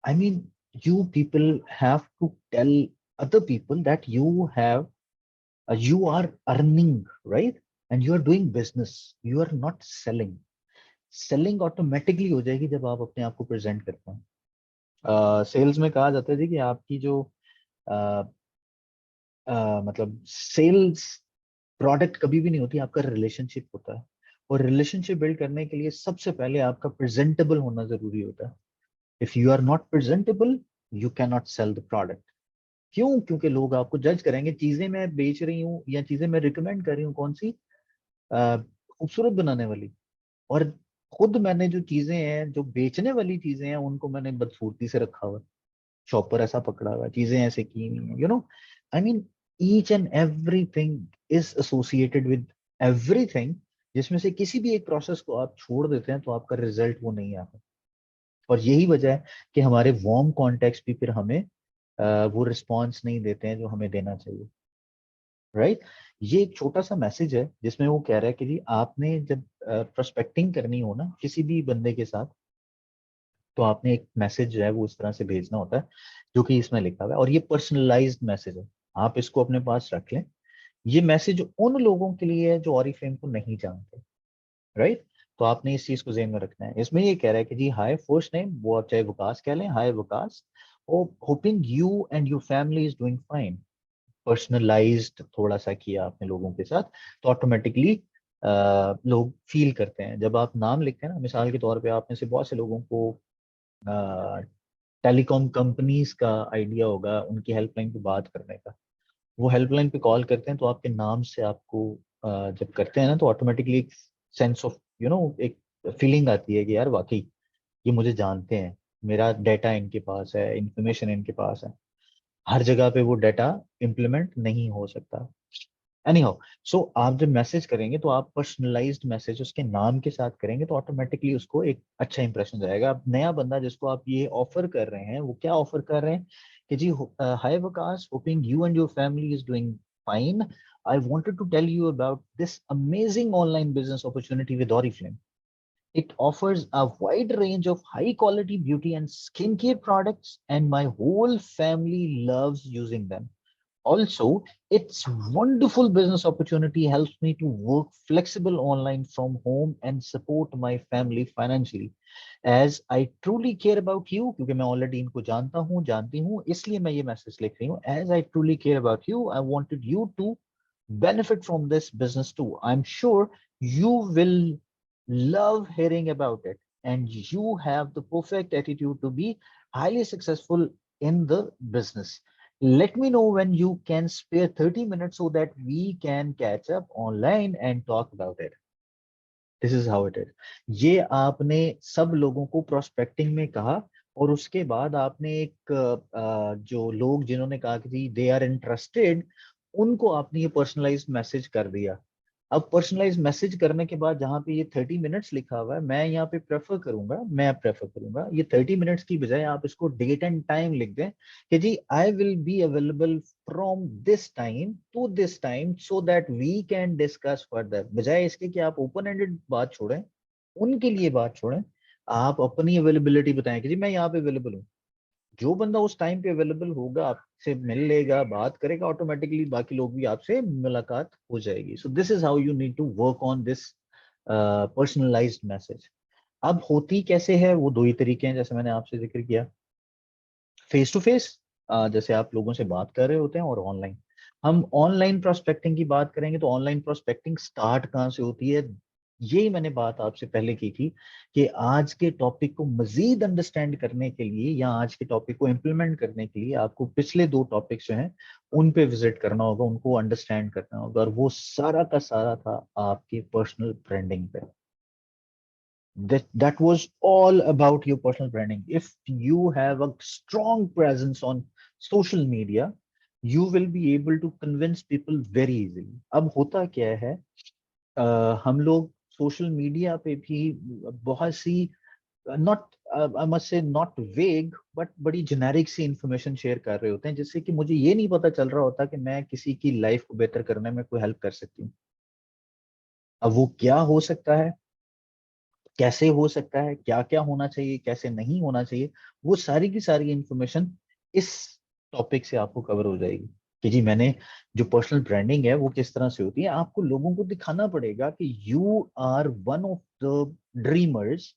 Speaker 1: I mean, you people have to tell other people that you are earning, right? And you are doing business. You are not selling. Selling automatically हो जाएगी जब आप अपने आप को प्रेजेंट करते हैं। सेल्स में कहा जाता है जी कि आपकी जो uh, मतलब सेल्स प्रोडक्ट कभी भी नहीं होती, आपका रिलेशनशिप होता है। और रिलेशनशिप बिल्ड करने के लिए सबसे पहले आपका प्रेजेंटेबल होना जरूरी होता है। If you are not presentable, you can not sell the product. क्यों? क्योंकि लोग आपको जज करेंगे। चीजें मैं बेच रही हूँ या चीजें मैं रिकमेंड कर रही हूँ कौन सी, खूबसूरत बनाने वाली, और खुद मैंने जो चीजें हैं, जो बेचने वाली चीजें हैं, उनको मैंने बदसूरती से रखा हुआ है, शॉपर ऐसा पकड़ा हुआ है, चीजें ऐसे की नहीं है, I mean each and everything is associated with everything. जिसमें से किसी भी एक प्रोसेस को आप छोड़ देते हैं तो आपका रिजल्ट वो नहीं आता। और यही वजह है कि हमारे वार्म कॉन्टेक्स्ट भी फिर हमें वो रिस्पॉन्स नहीं देते हैं जो हमें देना चाहिए, राइट। ये एक छोटा सा मैसेज है जिसमें वो कह रहा है कि जी आपने जब प्रोस्पेक्टिंग करनी हो ना किसी भी बंदे के साथ, तो आपने एक मैसेज जो है वो इस तरह से भेजना होता है जो कि इसमें लिखा हुआ है, और ये पर्सनलाइज्ड मैसेज है। आप इसको अपने पास रख लें। ये मैसेज उन लोगों के लिए है जो ऑरिफ्लेम को नहीं जानते, राइट। तो आपने इस चीज को ध्यान में रखना है। इसमें ये कह रहा है कि जी हाय, फर्स्ट नेम वो आप चाहे विकास कह लें, hi Vikas, hoping you and your family is doing fine. Personalized थोड़ा सा किया आपने लोगों के साथ, तो ऑटोमेटिकली लोग फील करते हैं। जब आप नाम लिखते हैं ना, मिसाल के तौर पे आप में से बहुत से लोगों को टेलीकॉम कंपनीज का आइडिया होगा, उनकी हेल्पलाइन पे बात करने का। वो हेल्पलाइन पे कॉल करते हैं तो आपके नाम से आपको जब करते हैं ना, तो ऑटोमेटिकली एक सेंस ऑफ एक फीलिंग आती है कि यार वाकई ये मुझे जानते हैं, मेरा डेटा इनके पास है, इंफॉर्मेशन इनके पास है। हर जगह पे वो डाटा इम्प्लीमेंट नहीं हो सकता। एनी हाउ, सो आप जब मैसेज करेंगे तो आप पर्सनलाइज्ड मैसेज उसके नाम के साथ करेंगे, तो ऑटोमेटिकली उसको एक अच्छा इंप्रेशन जाएगा। अब नया बंदा जिसको आप ये ऑफर कर रहे हैं, वो क्या ऑफर कर रहे हैं कि जी hi Vikas, hoping you and your family is doing fine. I wanted to tell you about this amazing online business opportunity with Oriflame. It offers a wide range of high quality beauty and skincare products, and my whole family loves using them. Also, its wonderful business opportunity helps me to work flexible online from home and support my family financially. As I truly care about you, क्योंकि मैं already इनको जानता हूँ, जानती हूँ, इसलिए मैं ये मैसेज लिख रही हूँ। As I truly care about you, I wanted you to benefit from this business too. I'm sure you will love hearing about it, and you have the perfect attitude to be highly successful in the business. Let me know when you can spare 30 minutes so that we can catch up online and talk about it. This is how it is. ये आपने सब लोगों को prospecting में कहा, और उसके बाद आपने एक जो लोग जिन्होंने कहा कि जी दे आर इंटरेस्टेड, उनको आपने ये पर्सनलाइज्ड मैसेज कर दिया। अब पर्सनलाइज मैसेज करने के बाद जहाँ पे ये 30 मिनट्स लिखा हुआ है, मैं प्रेफर करूंगा ये 30 मिनट्स की बजाय आप इसको डेट एंड टाइम लिख दें कि जी I will be available from this time to this time so that we can discuss further. बजाय इसके कि आप ओपन एंडेड बात छोड़ें, उनके लिए बात छोड़ें, आप अपनी अवेलेबिलिटी बताएं कि जी मैं यहाँ पे अवेलेबल हूँ। जो बंदा उस टाइम पे अवेलेबल होगा, आपसे मिल लेगा, बात करेगा, ऑटोमेटिकली बाकी लोग भी आपसे मुलाकात हो जाएगी। So this is how you need to work on this personalised message. अब होती कैसे है, वो दो ही तरीके हैं जैसे मैंने आपसे जिक्र किया। फेस टू फेस, जैसे आप लोगों से बात कर रहे होते हैं, और ऑनलाइन। हम ऑनलाइन प्रोस्पेक्टिंग की बात करेंगे तो ऑनलाइन प्रोस्पेक्टिंग स्टार्ट कहाँ से होती है? यही मैंने बात आपसे पहले की थी कि आज के टॉपिक को मजीद अंडरस्टैंड करने के लिए या आज के टॉपिक को इम्प्लीमेंट करने के लिए आपको पिछले 2 टॉपिक्स जो हैं उन पे विजिट करना होगा, उनको अंडरस्टैंड करना होगा, और वो सारा का सारा था आपकी पर्सनल ब्रांडिंग पे। That was all about your personal branding. If you have a strong presence on social media, you will be able to convince people very easily. अब होता क्या है, हम लोग सोशल मीडिया पे भी बहुत सी not I must say not vague but बड़ी जेनेरिक सी इंफॉर्मेशन शेयर कर रहे होते हैं, जिससे कि मुझे ये नहीं पता चल रहा होता कि मैं किसी की लाइफ को बेहतर करने में कोई हेल्प कर सकती हूँ। अब वो क्या हो सकता है, कैसे हो सकता है, क्या क्या होना चाहिए, कैसे नहीं होना चाहिए, वो सारी की सारी इंफॉर्मेशन इस टॉपिक से आपको कवर हो जाएगी कि जी मैंने जो पर्सनल ब्रांडिंग है वो किस तरह से होती है। आपको लोगों को दिखाना पड़ेगा कि you are one of the dreamers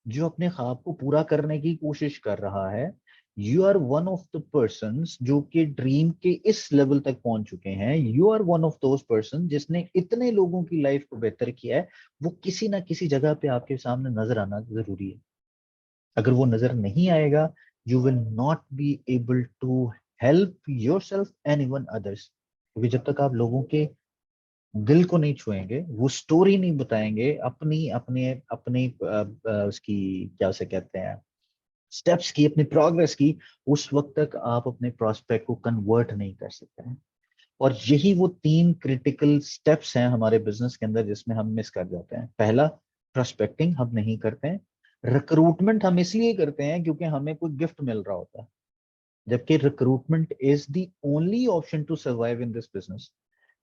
Speaker 1: जो अपने ख्वाब को पूरा करने की कोशिश कर रहा है। You are one of the persons जो कि ड्रीम के इस लेवल तक पहुंच चुके हैं। You are one of those person जिसने इतने लोगों की लाइफ को बेहतर किया है। वो किसी ना किसी जगह पे आपके सामने नजर आना जरूरी है। अगर वो नजर नहीं आएगा, you will not be able to help yourself and even others, क्योंकि जब तक आप लोगों के दिल को नहीं छुएंगे, वो स्टोरी नहीं बताएंगे अपनी अपने अपनी उसकी क्या उसे कहते हैं, स्टेप्स की, अपनी प्रोग्रेस की, उस वक्त तक आप अपने प्रोस्पेक्ट को कन्वर्ट नहीं कर सकते हैं। और यही वो 3 क्रिटिकल स्टेप्स हैं हमारे बिजनेस के अंदर जिसमें हम मिस कर जाते हैं। पहला, प्रोस्पेक्टिंग हम नहीं करते हैं। रिक्रूटमेंट हम इसलिए करते हैं क्योंकि हमें कोई गिफ्ट मिल रहा होता है, जबकि recruitment is the only option to survive in this business.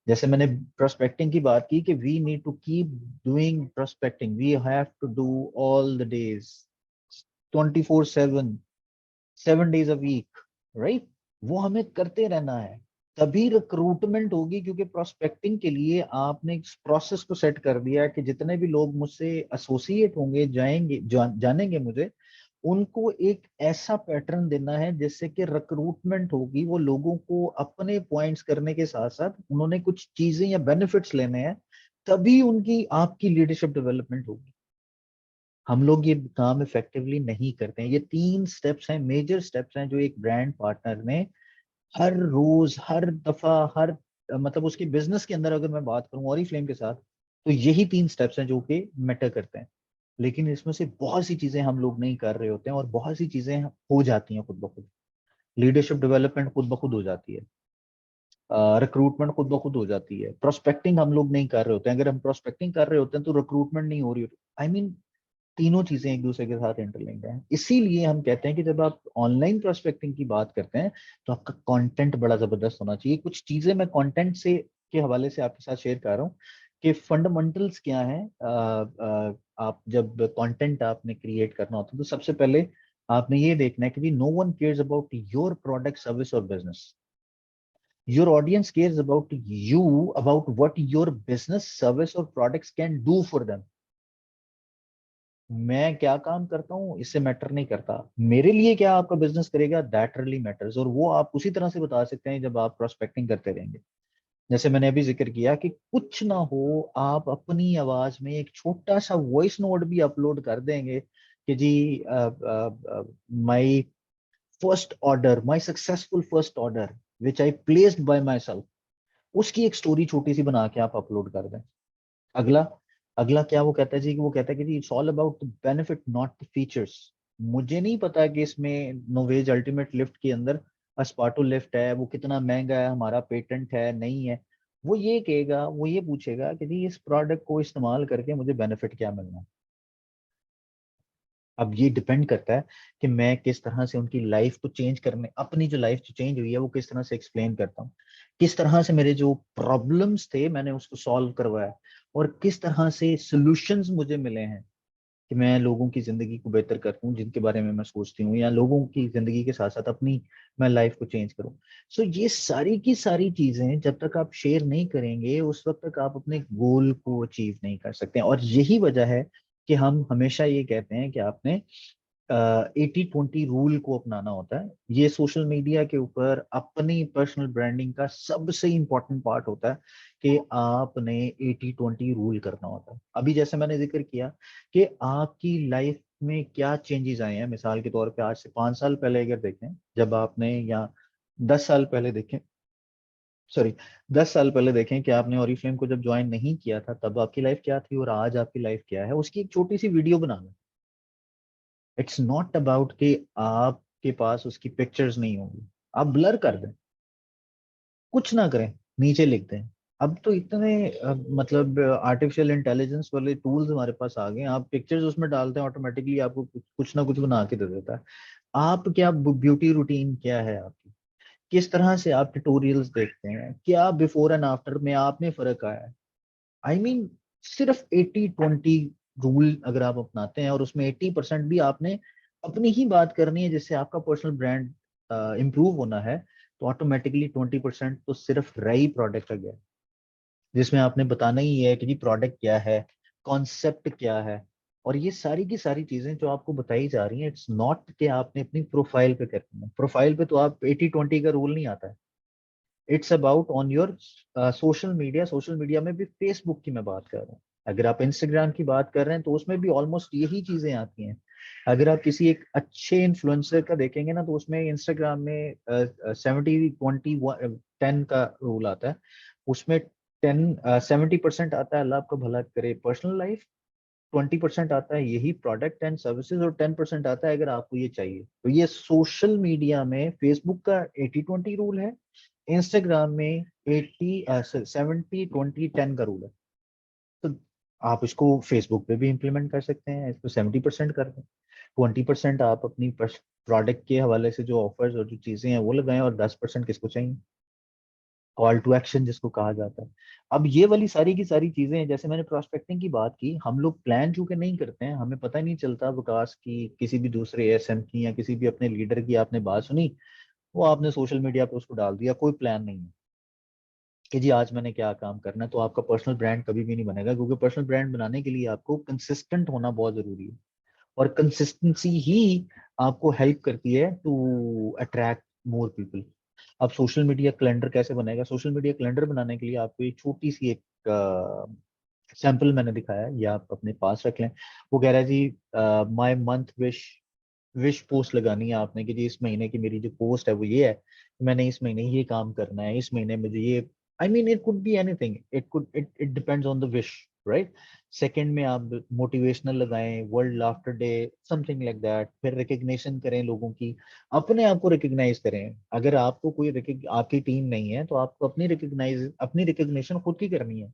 Speaker 1: जैसे मैंने प्रोस्पेक्टिंग की बात की कि we need to keep doing prospecting, we have to do all the days 24/7, 7 days a week, right? वो हमें करते रहना है, तभी रिक्रूटमेंट होगी, क्योंकि प्रोस्पेक्टिंग के लिए आपने इस प्रोसेस को सेट कर दिया कि जितने भी लोग मुझसे एसोसिएट होंगे, जाएंगे, जानेंगे मुझे, उनको एक ऐसा पैटर्न देना है जिससे कि रिक्रूटमेंट होगी। वो लोगों को अपने पॉइंट्स करने के साथ साथ उन्होंने कुछ चीजें या बेनिफिट्स लेने हैं, तभी उनकी आपकी लीडरशिप डेवलपमेंट होगी। हम लोग ये काम इफेक्टिवली नहीं करते हैं। ये 3 स्टेप्स हैं, मेजर स्टेप्स हैं, जो एक ब्रांड पार्टनर ने हर रोज, हर दफा, हर मतलब उसके बिजनेस के अंदर अगर मैं बात करूं ऑरिफ्लेम के साथ, तो यही 3 स्टेप्स हैं जो कि मैटर करते हैं। लेकिन इसमें से बहुत सी चीजें हम लोग नहीं कर रहे होते हैं और बहुत सी चीजें हो जाती हैं खुद ब खुद। लीडरशिप डेवलपमेंट खुद ब खुद हो जाती है, रिक्रूटमेंट खुद ब खुद हो जाती है, प्रोस्पेक्टिंग हम लोग नहीं कर रहे होते हैं। अगर हम प्रोस्पेक्टिंग कर रहे होते हैं तो रिक्रूटमेंट नहीं हो रही होती। आई मीन तीनों चीजें एक दूसरे के साथ इंटरलिंक्ड हैं। इसीलिए हम कहते हैं कि जब आप ऑनलाइन प्रोस्पेक्टिंग की बात करते हैं तो आपका कंटेंट बड़ा जबरदस्त होना चाहिए। कुछ चीजें मैं कंटेंट से के हवाले से आपके साथ शेयर कर रहा हूँ कि फंडामेंटल्स क्या है। आप जब कंटेंट आपने क्रिएट करना होता है तो सबसे पहले आपने ये देखना है कि no one cares about your product, service और business. Your audience cares about you, about what your business, service और products can do for them. मैं क्या काम करता हूँ इससे मैटर नहीं करता, मेरे लिए क्या आपका बिजनेस करेगा, दैट रियली मैटर्स। और वो आप उसी तरह से बता सकते हैं जब आप प्रोस्पेक्टिंग करते रहेंगे। जैसे मैंने अभी जिक्र किया कि कुछ ना हो, आप अपनी आवाज में एक छोटा सा वॉइस नोट भी अपलोड कर देंगे कि जी my first order, my successful first order which I placed by my self, उसकी एक स्टोरी छोटी सी बना के आप अपलोड कर दें। अगला, अगला क्या वो कहता है जी, कि वो कहता है कि जी it's all about the benefit not the features. मुझे नहीं पता कि इसमें नोवेज अल्टीमेट लिफ्ट के अंदर अस्पार्टो लिफ्ट है, वो कितना महंगा है, हमारा पेटेंट है नहीं है। वो ये कहेगा, वो ये पूछेगा कि जी इस प्रोडक्ट को इस्तेमाल करके मुझे बेनिफिट क्या मिलना है। अब ये डिपेंड करता है कि मैं किस तरह से उनकी लाइफ को चेंज करने, अपनी जो लाइफ चेंज हुई है वो किस तरह से एक्सप्लेन करता हूँ, किस तरह से मेरे जो प्रॉब्लम्स थे मैंने उसको सॉल्व करवाया, और किस तरह से सॉल्यूशंस मुझे मिले हैं कि मैं लोगों की जिंदगी को बेहतर करूं जिनके बारे में मैं सोचती हूँ, या लोगों की जिंदगी के साथ साथ अपनी मैं लाइफ को चेंज करूं। सो ये सारी की सारी चीजें जब तक आप शेयर नहीं करेंगे उस वक्त तक आप अपने गोल को अचीव नहीं कर सकते हैं। और यही वजह है कि हम हमेशा ये कहते हैं कि आपने 80-20 रूल को अपनाना होता है। ये सोशल मीडिया के ऊपर अपनी पर्सनल ब्रांडिंग का सबसे इंपॉर्टेंट पार्ट होता है कि आपने 80-20 रूल करना होता है। अभी जैसे मैंने जिक्र किया कि आपकी लाइफ में क्या चेंजेस आए हैं, मिसाल के तौर पे आज से 5 साल पहले अगर देखें, जब आपने, या 10 साल पहले देखें, सॉरी 10 साल पहले देखें कि आपने ओरिफ्लेम को जब ज्वाइन नहीं किया था तब आपकी लाइफ क्या थी और आज आपकी लाइफ क्या है, उसकी एक छोटी सी वीडियो बना लें। इट्स नॉट अबाउट कि आपके पास उसकी पिक्चर्स नहीं होंगी, आप ब्लर कर दें, कुछ ना करें, नीचे लिख दें। अब तो इतने मतलब आर्टिफिशियल इंटेलिजेंस वाले टूल्स हमारे पास आ गए हैं, आप पिक्चर्स उसमें डालते हैं, ऑटोमेटिकली आपको कुछ ना कुछ बना के दे देता है। आप क्या ब्यूटी रूटीन क्या है आपकी, किस तरह से आप ट्यूटोरियल्स देखते हैं, क्या बिफोर एंड आफ्टर में आप में फर्क आया है। आई मीन सिर्फ 80-20 रूल अगर आप अपनाते हैं और उसमें 80% भी आपने अपनी ही बात करनी है जिससे आपका पर्सनल ब्रांड इंप्रूव होना है, तो ऑटोमेटिकली 20% तो सिर्फ रही प्रोडक्ट आ गया, जिसमें आपने बताना ही है कि जी प्रोडक्ट क्या है, कॉन्सेप्ट क्या है। और ये सारी की सारी चीजें जो आपको बताई जा रही हैं, इट्स नॉट कि आपने अपनी प्रोफाइल पे करनी है। प्रोफाइल पे तो आप 80-20 का रूल नहीं आता है। It's about on your social media. Social media में भी फेसबुक की मैं बात कर रहा हूँ, अगर आप इंस्टाग्राम की बात कर रहे हैं तो उसमें भी ऑलमोस्ट यही चीजें आती हैं। अगर आप किसी एक अच्छे इन्फ्लुएंसर का देखेंगे ना, तो उसमें इंस्टाग्राम में 70-20-10 का रूल आता है। उसमें 70% आता है अल्लाह आपका भला करे पर्सनल लाइफ, 20% आता है यही प्रोडक्ट एंड सर्विसेज, और 10% आता है अगर आपको ये चाहिए। तो ये सोशल मीडिया में फेसबुक का 80-20 रूल है, इंस्टाग्राम में 70-20-10 का रूल है। तो आप इसको फेसबुक पे भी इम्प्लीमेंट कर सकते हैं, इसको 70% कर दें, 20% आप अपनी प्रोडक्ट के हवाले से जो ऑफर्स और जो चीजें हैं वो लगाएं, और 10% किसको चाहिए, कॉल टू एक्शन जिसको कहा जाता है। अब ये वाली सारी की सारी चीजें हैं, जैसे मैंने प्रोस्पेक्टिंग की बात की, हम लोग प्लान चूंकि नहीं करते हैं, हमें पता नहीं चलता विकास की, किसी भी दूसरे एएसएम की या किसी भी अपने लीडर की आपने बात सुनी, वो आपने सोशल मीडिया पे उसको डाल दिया, कोई प्लान नहीं है कि जी आज मैंने क्या काम करना है। तो आपका पर्सनल ब्रांड कभी भी नहीं बनेगा, क्योंकि पर्सनल ब्रांड बनाने के लिए आपको कंसिस्टेंट होना बहुत जरूरी है, और कंसिस्टेंसी ही आपको हेल्प करती है टू अट्रैक्ट मोर पीपल। अब सोशल मीडिया कैलेंडर कैसे बनेगा, सोशल मीडिया कैलेंडर बनाने के लिए आपको एक छोटी सी एक सैंपल मैंने दिखाया है, या आप अपने पास रख लें। वो कह रहा है जी my month wish, wish post लगानी है आपने कि जी इस महीने की मेरी जो पोस्ट है वो ये है कि मैंने इस महीने ये काम करना है, इस महीने मुझे ये, I mean it could be anything, it depends on the wish, right. Second में आप मोटिवेशनल लगाएं, world laughter day, something like that. फिर रिकग्निशन करें लोगों की, अपने आप को रिकग्नाइज करें। अगर आपको कोई आपकी टीम नहीं है तो आपको अपनी रिकग्निशन खुद की करनी है,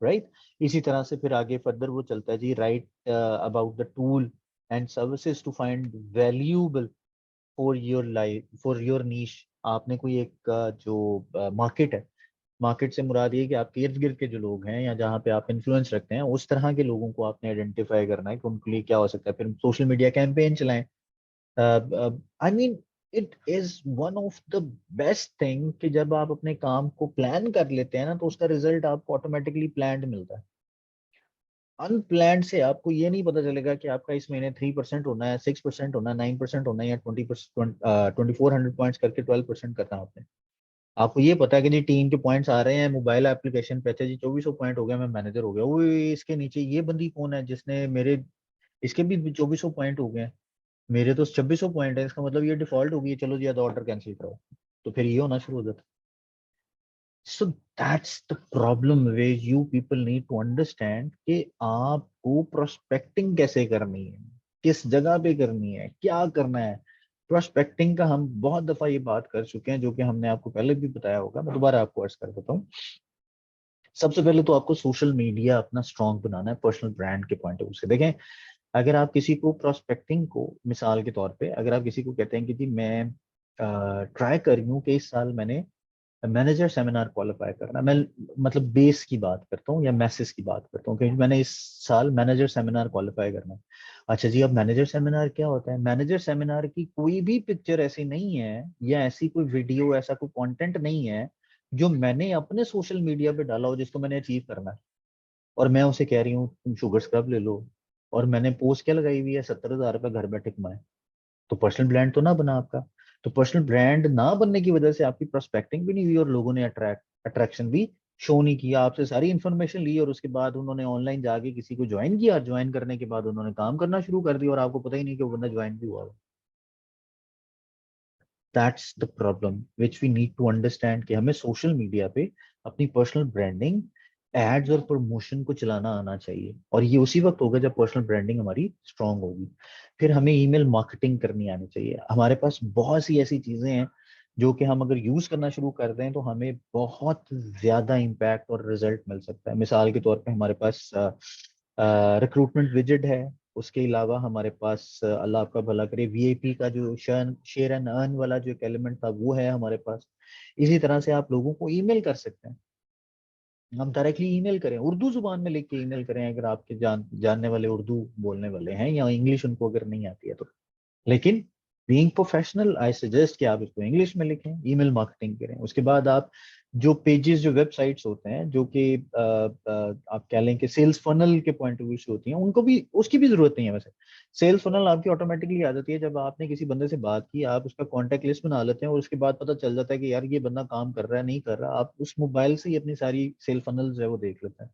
Speaker 1: राइट। इसी तरह से फिर आगे फर्दर वो चलता है जी, write about the tool and services to find valuable for your life, for your niche. आपने कोई एक जो मार्केट है, मार्केट से मुराद ये कि आपके इर्द गिर्द के जो लोग हैं या जहाँ पे आप इन्फ्लुएंस रखते हैं, उस तरह के लोगों को आपने आइडेंटिफाई करना है कि उनके लिए क्या हो सकता है। फिर सोशल मीडिया कैंपेन चलाएं। I mean it is one of the best thing कि जब आप अपने काम को प्लान कर लेते हैं ना, तो उसका रिजल्ट आपको ऑटोमेटिकली प्लान्ड मिलता है। अनप्लान्ड से आपको ये नहीं पता चलेगा कि आपका इस महीने 3% होना है, 6% होना है, 9% होना है, या 20%, 2400 पॉइंट्स करके 12% करना है आपने। आपको ये पता है कि जी टीम के पॉइंट्स आ रहे हैं मोबाइल एप्लीकेशन पे, अच्छा जी 2400 पॉइंट हो गया, मैं मैनेजर हो गया। वो इसके नीचे ये बंदी कौन है जिसने मेरे, इसके भी 2400 पॉइंट हो गए हैं, मेरे तो 2600 पॉइंट है, इसका मतलब ये डिफॉल्ट हो गई है, चलो जी आधा ऑर्डर कैंसिल करो। तो फिर ये होना शुरू हो जाता है। So that's the problem way you people need to understand कि आपको प्रोस्पेक्टिंग कैसे करनी है, किस जगह पे करनी है, क्या करना है। प्रोस्पेक्टिंग का हम बहुत दफा ये बात कर चुके हैं, जो कि हमने आपको पहले भी बताया होगा, मैं दोबारा आपको अर्ज कर देता हूँ। सबसे पहले तो आपको सोशल मीडिया अपना स्ट्रांग बनाना है पर्सनल ब्रांड के पॉइंट ऑफ व्यू से। देखें, अगर आप किसी को प्रोस्पेक्टिंग को, मिसाल के तौर पे अगर आप किसी को कहते हैं कि जी मैं ट्राई कर रही हूँ कि इस साल मैंने मैनेजर सेमिनार क्वालिफाई करना, मैं मतलब बेस की बात करता हूँ या मैसेज की बात करता हूँ कि मैंने इस साल मैनेजर सेमिनार क्वालिफाई करना है। अच्छा जी, अब मैनेजर सेमिनार क्या होता है? मैनेजर सेमिनार की कोई भी पिक्चर ऐसी नहीं है या ऐसी कोई वीडियो, ऐसा कोई कंटेंट नहीं है जो मैंने अपने सोशल मीडिया पे डाला हो जिसको मैंने अचीव करना है, और मैं उसे कह रही हूँ तुम शुगर स्क्रब ले लो, और मैंने पोस्ट क्या लगाई हुई है, 70,000 रुपये घर बैठे कमाए, तो पर्सनल ब्रांड तो ना बना आपका। तो पर्सनल ब्रांड ना बनने की वजह से आपकी प्रोस्पेक्टिंग भी नहीं हुई और लोगों ने अट्रैक्शन भी शो नहीं किया, आपसे सारी इन्फॉर्मेशन ली और उसके बाद उन्होंने ऑनलाइन जाके किसी को ज्वाइन किया, ज्वाइन करने के बाद उन्होंने काम करना शुरू कर दिया और आपको पता ही नहीं कि वो बंदा ज्वाइन भी हुआ। That's the problem which we need to understand कि हमें सोशल मीडिया पे अपनी पर्सनल ब्रांडिंग, एड्स और प्रमोशन को चलाना आना चाहिए, और ये उसी वक्त होगा जब पर्सनल ब्रांडिंग हमारी स्ट्रांग होगी। फिर हमें ईमेल मार्केटिंग करनी आनी चाहिए। हमारे पास बहुत सी ऐसी चीजें हैं जो कि हम अगर यूज करना शुरू कर दें तो हमें बहुत ज्यादा इम्पैक्ट और रिजल्ट मिल सकता है। मिसाल के तौर पे हमारे पास रिक्रूटमेंट विजिट है, उसके अलावा हमारे पास अल्लाह आपका भला करे वीआईपी का जो शेयर एंड अर्न वाला जो एक एलिमेंट था वो है हमारे पास। इसी तरह से आप लोगों को ईमेल कर सकते हैं, हम डायरेक्टली ईमेल करें, उर्दू जुबान में लिख के ईमेल करें अगर आपके जानने वाले उर्दू बोलने वाले हैं, या इंग्लिश उनको अगर नहीं आती है तो। लेकिन बीइंग प्रोफेशनल आई सजेस्ट कि आप इसको इंग्लिश में लिखें, ईमेल मार्केटिंग करें। उसके बाद आप जो पेजेस, जो वेबसाइट्स होते हैं जो कि आप कह लें कि सेल्स फनल के पॉइंट ऑफ व्यू से होती हैं, उनको भी, उसकी भी जरूरत नहीं है वैसे। सेल्स फनल आपकी ऑटोमेटिकली आ जाती है जब आपने किसी बंदे से बात की, आप उसका कॉन्टेक्ट लिस्ट बना लेते हैं और उसके बाद पता चल जाता है कि यार ये बंदा काम कर रहा है नहीं कर रहा, आप उस मोबाइल से ही अपनी सारी सेल फनल्स है वो देख लेते हैं।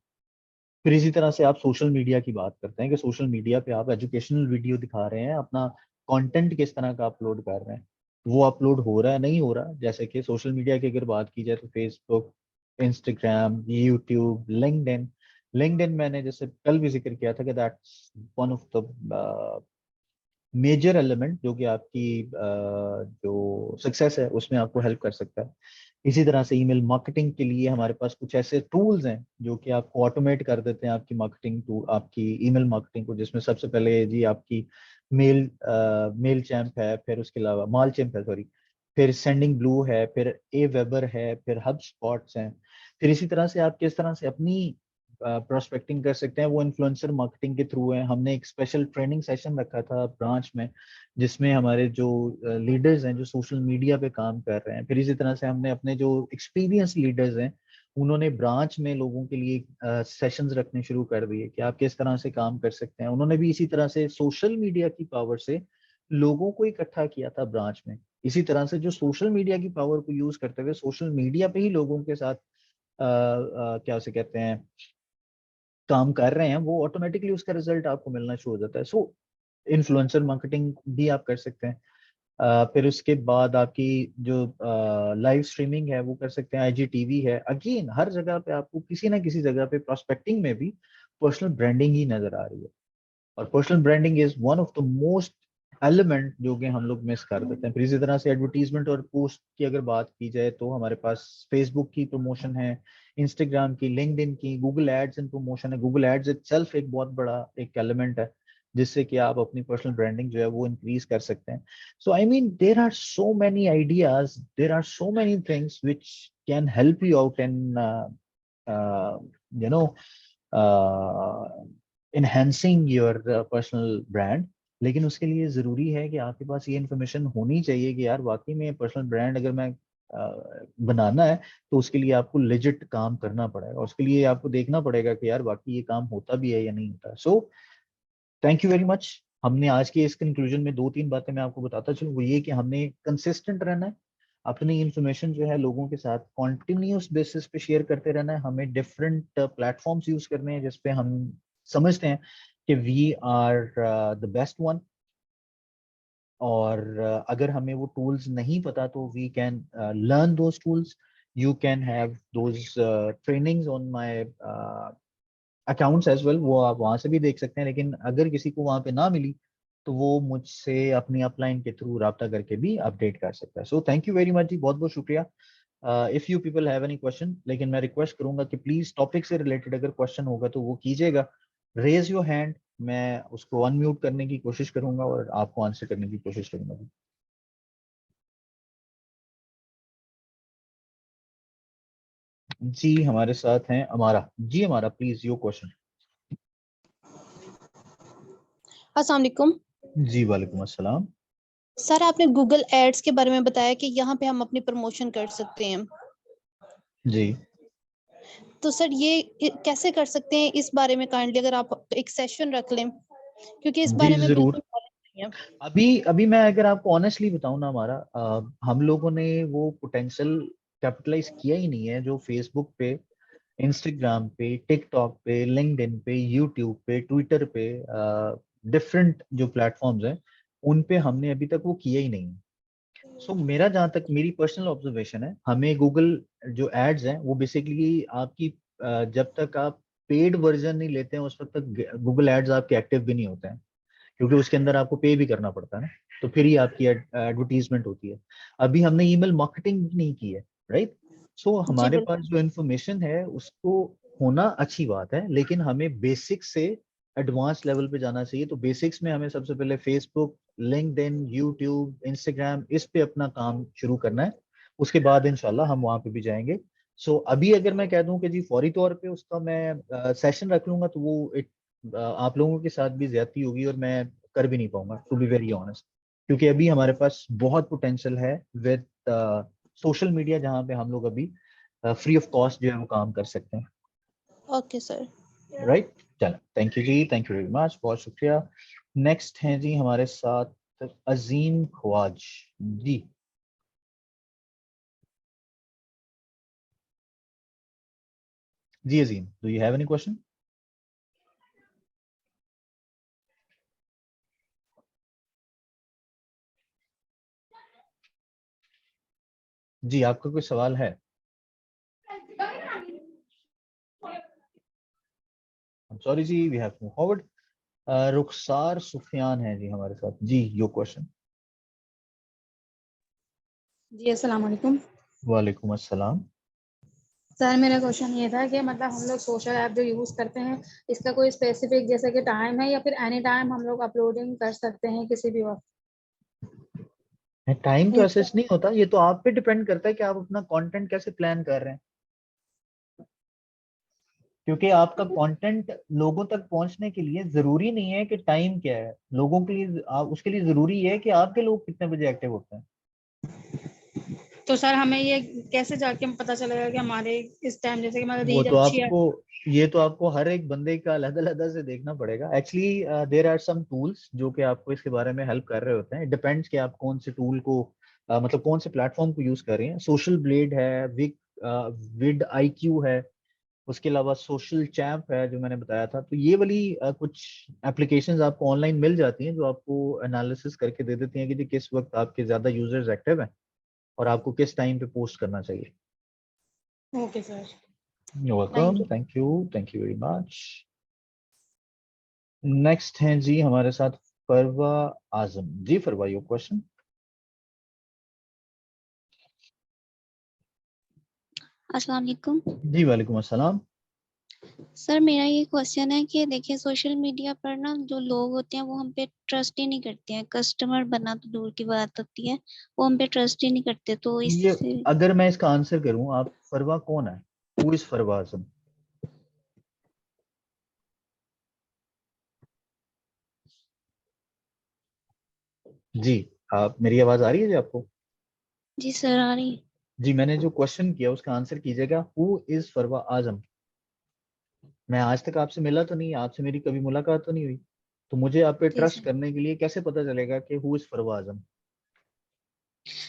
Speaker 1: फिर इसी तरह से आप सोशल मीडिया की बात करते हैं कि सोशल मीडिया पे आप एजुकेशनल वीडियो दिखा रहे हैं, अपना कंटेंट किस तरह का अपलोड कर रहे हैं, वो अपलोड हो रहा है नहीं हो रहा। जैसे कि सोशल मीडिया की अगर बात की जाए तो Facebook, Instagram, YouTube, LinkedIn. LinkedIn मैंने जैसे कल भी जिक्र किया था कि that's one of the major element जो कि आपकी जो सक्सेस है उसमें आपको हेल्प कर सकता है। इसी तरह से ईमेल मार्केटिंग के लिए हमारे पास कुछ ऐसे टूल्स हैं जो कि आपको ऑटोमेट कर देते हैं आपकी मार्केटिंग टू आपकी ईमेल मार्केटिंग को, जिसमें सबसे पहले जी आपकी मेल चैम्प है, फिर उसके अलावा माल चैम्प है सॉरी, फिर सेंडिंग ब्लू है, फिर ए वेबर है, फिर हब स्पॉट्स हैं। फिर इसी तरह से आप किस तरह से अपनी प्रोस्पेक्टिंग कर सकते हैं, वो इन्फ्लुएंसर मार्केटिंग के थ्रू है। हमने एक स्पेशल ट्रेनिंग सेशन रखा था ब्रांच में, जिसमें हमारे जो लीडर्स हैं जो सोशल मीडिया पे काम कर रहे हैं, फिर इसी तरह से हमने अपने जो एक्सपीरियंस लीडर्स हैं उन्होंने ब्रांच में लोगों के लिए सेशंस रखने शुरू कर दिए कि आप किस तरह से काम कर सकते हैं। उन्होंने भी इसी तरह से सोशल मीडिया की पावर से लोगों को इकट्ठा किया था ब्रांच में। इसी तरह से जो सोशल मीडिया की पावर को यूज करते हुए सोशल मीडिया पे ही लोगों के साथ क्या उसे कहते हैं काम कर रहे हैं, वो ऑटोमेटिकली उसका रिजल्ट आपको मिलना शुरू हो जाता है। सो इन्फ्लुएंसर मार्केटिंग भी आप कर सकते हैं। फिर उसके बाद आपकी जो लाइव स्ट्रीमिंग है वो कर सकते हैं, आईजीटीवी है। अगेन हर जगह पे आपको किसी ना किसी जगह पे प्रोस्पेक्टिंग में भी पर्सनल ब्रांडिंग ही नजर आ रही है, और personal branding is one of the most element जो कि हम लोग मिस कर देते हैं। फिर इसी तरह से एडवर्टीजमेंट और पोस्ट की अगर बात की जाए तो हमारे पास फेसबुक की प्रमोशन है, इंस्टाग्राम की, लिंक्डइन की, गूगल एड्स एंड प्रमोशन है। गूगल एड्स इटसेल्फ एक बहुत बड़ा एक एलिमेंट है जिससे कि आप अपनी पर्सनल ब्रांडिंग जो है वो इंक्रीज कर सकते हैं। So I mean there are so many ideas, there are so many things which can help you out in you know enhancing your personal brand. लेकिन उसके लिए जरूरी है कि आपके पास ये इन्फॉर्मेशन होनी चाहिए कि यार वाकई में पर्सनल ब्रांड अगर मैं बनाना है तो उसके लिए आपको लेजिट काम करना पड़ेगा, उसके लिए आपको देखना पड़ेगा कि यार वाकई ये काम होता भी है या नहीं होता। सो थैंक यू वेरी मच। हमने आज के इस कंक्लूजन में दो तीन बातें मैं आपको बताता चलूँ, वो ये कि हमने कंसिस्टेंट रहना है, अपनी इंफॉर्मेशन जो है लोगों के साथ कॉन्टिन्यूस बेसिस पे शेयर करते रहना है, हमें डिफरेंट प्लेटफॉर्म्स यूज करने हैं जिसपे हम समझते हैं कि we are the best one. और अगर हमें वो टूल्स नहीं पता तो we can learn those tools. You can have those trainings on my accounts as well, वो आप वहां से भी देख सकते हैं। लेकिन अगर किसी को वहां पे ना मिली तो वो मुझसे अपनी अपलाइन के थ्रू राब्ता करके भी अपडेट कर सकता है। So thank you very much जी, बहुत बहुत शुक्रिया। If you people have any question, लेकिन मैं रिक्वेस्ट करूंगा कि प्लीज टॉपिक से रिलेटेड अगर क्वेश्चन होगा तो वो कीजिएगा, रेज योर हैंड, मैं उसको अनम्यूट करने की कोशिश करूंगा और आपको आंसर करने की कोशिश करूंगा। जी हमारे साथ हैं हमारा, जी हमारा प्लीज योर क्वेश्चन।
Speaker 2: अस्सलाम वालेकुम
Speaker 1: जी वालेकुम अस्सलाम।
Speaker 2: सर, आपने गूगल एड्स के बारे में बताया कि यहाँ पे हम अपनी प्रमोशन कर सकते हैं,
Speaker 1: जी
Speaker 2: तो सर ये कैसे कर सकते हैं, इस बारे में काइंडली अगर आप एक सेशन रख लें। क्योंकि इस
Speaker 1: जी
Speaker 2: बारे में
Speaker 1: जरूर।
Speaker 2: बिल्कुल knowledge नहीं है।
Speaker 1: अभी अभी मैं अगर आपको ऑनेस्टली बताऊं ना, हमारा हम लोगों ने वो पोटेंशियल कैपिटलाइज किया ही नहीं है जो फेसबुक पे, इंस्टाग्राम पे, टिकटॉक पे, लिंक्डइन पे, यूट्यूब पे, ट्विटर पे, डिफरेंट जो प्लेटफॉर्म्स हैं उन पे हमने अभी तक वो किया ही नहीं। सो मेरा जहाँ तक मेरी पर्सनल ऑब्जर्वेशन है, हमें गूगल जो एड्स हैं वो बेसिकली आपकी जब तक आप पेड वर्जन नहीं लेते हैं उस वक्त तक गूगल एड्स आपके एक्टिव भी नहीं होते हैं, क्योंकि उसके अंदर आपको पे भी करना पड़ता है ना, तो फिर ही आपकी एडवर्टीजमेंट होती है। अभी हमने ईमेल मार्केटिंग नहीं की है, राइट। सो
Speaker 2: जी
Speaker 1: हमारे पास
Speaker 2: बिल्कुल।
Speaker 1: जो इंफॉर्मेशन है उसको होना अच्छी बात है, लेकिन हमें बेसिक्स से एडवांस लेवल पे जाना चाहिए। तो बेसिक्स में हमें सबसे पहले फेसबुक, लिंक्डइन, यूट्यूब, इंस्टाग्राम, इस पे अपना काम शुरू करना है। उसके बाद इंशाल्लाह हम वहां पे भी जाएंगे। सो अभी अगर मैं कह दूं कि जी फौरी तौर पे उसका मैं सेशन रख लूंगा तो वो आप लोगों के साथ भी ज्यादती होगी और मैं कर भी नहीं पाऊंगा, टू बी वेरी ऑनेस्ट। क्योंकि अभी हमारे पास बहुत पोटेंशियल है विद सोशल मीडिया, जहाँ पे हम लोग अभी फ्री ऑफ कॉस्ट जो है वो काम कर सकते हैं,
Speaker 2: ओके सर।
Speaker 1: राइट। चलो थैंक यू जी, थैंक यू वेरी मच, बहुत शुक्रिया। नेक्स्ट हैं जी हमारे साथ अजीम ख्वाज जी। जी Azeem, do you have any question? जी आपका कोई सवाल है? सॉरी जी, we have to move forward. Rukhsar Sufiyan है जी हमारे साथ। जी योर क्वेश्चन।
Speaker 3: जी अस्सलाम वालेकुम
Speaker 1: वालेकुम अस्सलाम।
Speaker 3: सर। मेरा क्वेश्चन ये था कि मतलब हम लोग सोशल ऐप जो यूज़ करते हैं, इसका कोई स्पेसिफिक जैसे कि टाइम है या फिर एनी टाइम हम लोग अपलोडिंग कर सकते हैं किसी भी वक्त?
Speaker 1: टाइम तो ऐसे
Speaker 3: इंस्टा।
Speaker 1: नहीं होता, ये तो आप पे डिपेंड करता है कि आप अपना कंटेंट कैसे प्लान कर रहे हैं। क्योंकि आपका कंटेंट लोगों तक पहुंचने के लिए जरूरी नहीं है कि टाइम क्या है, लोगों के लिए उसके लिए जरूरी है कि आपके लोग कितने बजे एक्टिव होते हैं।
Speaker 3: तो सर हमें ये कैसे जाके पता चलेगा कि हमारे इस टाइम जैसे कि मतलब
Speaker 1: वो
Speaker 3: रीच
Speaker 1: तो
Speaker 3: अच्छी है?
Speaker 1: आपको ये तो आपको हर एक बंदे का अलग अलग से देखना पड़ेगा। Actually there are some tools जो कि आपको इसके बारे में हेल्प कर रहे होते हैं। डिपेंड्स कि आप कौन से टूल को मतलब कौन से प्लेटफॉर्म को यूज कर रहे हैं। सोशल ब्लेड है, विड आईक्यू है, उसके अलावा सोशल चैम्प है जो मैंने बताया था। तो ये वाली कुछ एप्लीकेशंस आपको ऑनलाइन मिल जाती हैं जो आपको एनालिसिस करके दे देती हैं कि जी किस वक्त आपके ज्यादा यूजर्स एक्टिव हैं और आपको किस टाइम पे पोस्ट करना चाहिए।
Speaker 3: Okay sir.
Speaker 1: You
Speaker 3: thank
Speaker 1: welcome,
Speaker 3: you.
Speaker 1: Thank you very much. Next हैं जी हमारे साथ फरवा आजम जी। फरवा योर क्वेश्चन।
Speaker 4: अस्सलाम वालेकुम।
Speaker 1: जी वालेकुम अस्सलाम।
Speaker 4: सर मेरा ये क्वेश्चन है कि देखिए सोशल मीडिया पर ना जो लोग होते हैं वो हम पे ट्रस्ट ही नहीं करते हैं, कस्टमर बनना तो दूर की बात होती है, वो हम पे ट्रस्ट ही नहीं करते, तो
Speaker 1: ये
Speaker 4: इससे।
Speaker 1: अगर मैं इसका आंसर करूं, आप फरवा कौन है? हु इज फरवा आजम? जी, आप मेरी आवाज आ रही है जी आपको?
Speaker 4: जी सर आ रही है।
Speaker 1: जी मैंने जो क्वेश्चन किया उसका आंसर कीजिएगा, हु इज फरवा आजम। मैं आज तक आपसे मिला तो नहीं, आपसे मेरी कभी मुलाकात तो नहीं हुई, तो मुझे आप पे
Speaker 4: जी
Speaker 1: ट्रस्ट
Speaker 4: सर।
Speaker 1: करने के लिए कैसे पता चलेगा कि who is Farwa Azam?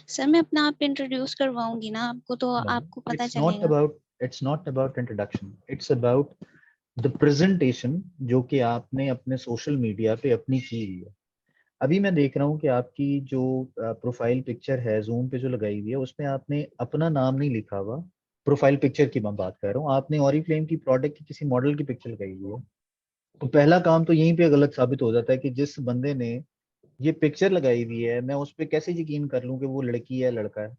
Speaker 4: Sir मैं अपना आप इंट्रोड्यूस करवाऊंगी ना आपको, तो
Speaker 1: नहीं,
Speaker 4: आपको पता
Speaker 1: इट्स नॉट
Speaker 4: चलेगा।
Speaker 1: About it's not about introduction, it's about the presentation जो कि आपने अपने सोशल मीडिया पे अपनी की हुई है। अभी मैं देख रहा हूँ कि आपकी जो प्रोफाइल पिक्चर है जूम पे जो लगाई हुई है उसमें आपने अपना नाम नहीं लिखा हुआ। प्रोफाइल पिक्चर की मैं बात कर रहा हूँ, आपने ऑरिफ्लेम की प्रोडक्ट की किसी मॉडल की पिक्चर लगाई हुई है। तो पहला काम तो यहीं पे गलत साबित हो जाता है कि जिस बंदे ने ये पिक्चर लगाई हुई है मैं उस पर कैसे यकीन कर लूं कि वो लड़की है लड़का है?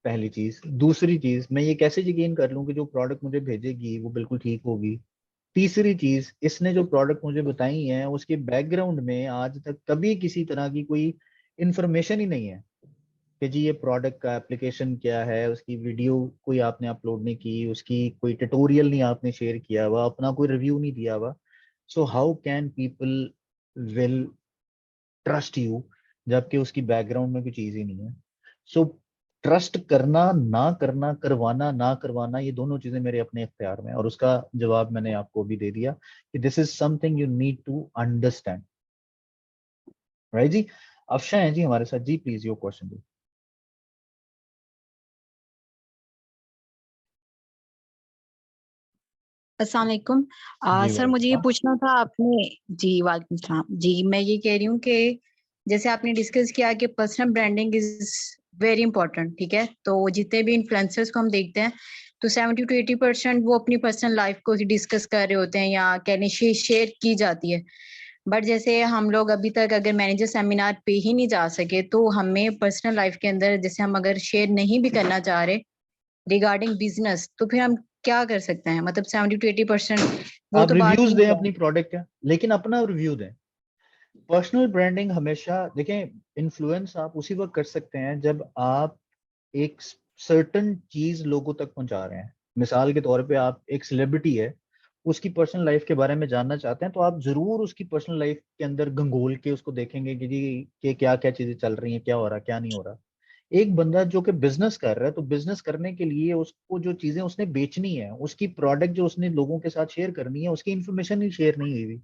Speaker 1: पहली चीज। दूसरी चीज, मैं ये कैसे यकीन कर लूं कि जो प्रोडक्ट मुझे भेजेगी वो बिल्कुल ठीक होगी? तीसरी चीज, इसने जो प्रोडक्ट मुझे बताई है उसके बैकग्राउंड में आज तक कभी किसी तरह की कोई इंफॉर्मेशन ही नहीं है कि जी ये प्रोडक्ट का एप्लीकेशन क्या है, उसकी वीडियो कोई आपने अपलोड नहीं की, उसकी कोई ट्यूटोरियल नहीं आपने शेयर किया हुआ, अपना कोई रिव्यू नहीं दिया हुआ। So how can people will trust you जबकि उसकी बैकग्राउंड में कोई चीज ही नहीं है? सो ट्रस्ट करना ना करना, करवाना ना करवाना, ये दोनों चीजें मेरे अपने इख्तियार में, और उसका जवाब मैंने आपको भी दे दिया कि this is something you need to understand. Right जी। अफशा है जी हमारे साथ, जी प्लीज योर क्वेश्चन जी।
Speaker 5: अस्सलाम वालेकुम।
Speaker 1: जी
Speaker 5: सर मुझे ये
Speaker 1: वालेकुम।
Speaker 5: पूछना था आपने। जी वालेकुम सलाम जी, मैं ये कह रही हूँ कि जैसे आपने डिस्कस किया कि personal branding is very important, ठीक है। तो जितने भी इन्फ्लुएंसर्स को हम देखते हैं तो 70 to 80% वो अपनी पर्सनल लाइफ को डिस्कस कर रहे होते हैं या कहने शेयर की जाती है। बट जैसे हम लोग अभी तक अगर मैनेजर सेमिनार पे ही नहीं जा सके तो हमें पर्सनल लाइफ के अंदर जैसे हम अगर शेयर नहीं भी करना चाह रहे रिगार्डिंग बिजनेस तो फिर हम क्या कर सकते हैं? मतलब 70 to 80% वो
Speaker 1: आप
Speaker 5: तो बात
Speaker 1: रिव्यूज
Speaker 5: ही
Speaker 1: दें
Speaker 5: है।
Speaker 1: अपनी प्रोडक्ट का, लेकिन अपना रिव्यू दें। पर्सनल ब्रांडिंग हमेशा देखें, इन्फ्लुएंस आप उसी वक्त कर सकते हैं जब आप एक सर्टन चीज लोगों तक पहुंचा रहे हैं। मिसाल के तौर पे आप एक सेलिब्रिटी है, उसकी पर्सनल लाइफ के बारे में जानना चाहते हैं, तो आप जरूर उसकी पर्सनल लाइफ के अंदर गंगोल के उसको देखेंगे कि जी कि क्या क्या चीजें चल रही हैं, क्या हो रहा है क्या नहीं हो रहा। एक बंदा जो कि बिजनेस कर रहा है, तो बिजनेस करने के लिए उसको जो चीजें उसने बेचनी है, उसकी प्रोडक्ट जो उसने लोगों के साथ शेयर करनी है, उसकी इन्फॉर्मेशन ही शेयर नहीं हुई,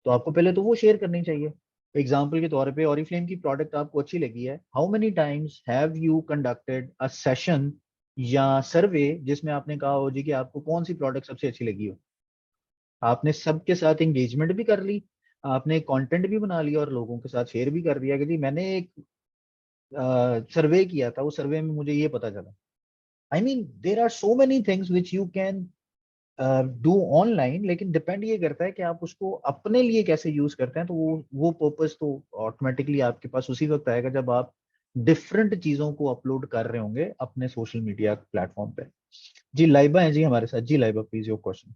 Speaker 1: तो आपको पहले तो वो शेयर करनी चाहिए। एग्जाम्पल के तौर पे ऑरिफ्लेम की प्रोडक्ट आपको अच्छी लगी है, how many times have you conducted a session या सर्वे जिसमें आपने कहा हो जी कि आपको कौन सी प्रोडक्ट सबसे अच्छी लगी हो। आपने सबके साथ एंगेजमेंट भी कर ली, आपने कंटेंट भी बना लिया और लोगों के साथ शेयर भी कर दिया कि जी मैंने एक सर्वे किया था, उस सर्वे में मुझे ये पता चला। I mean there are so many things which you can do online, लेकिन डिपेंड ये करता है कि आप उसको अपने लिए कैसे यूज करते हैं। तो वो पर्पस तो ऑटोमेटिकली आपके पास उसी वक्त आएगा जब आप डिफरेंट चीजों को अपलोड कर रहे होंगे अपने सोशल मीडिया प्लेटफॉर्म पे। जी लाइबा है जी हमारे साथ, जी लाइबा प्लीज योर क्वेश्चन।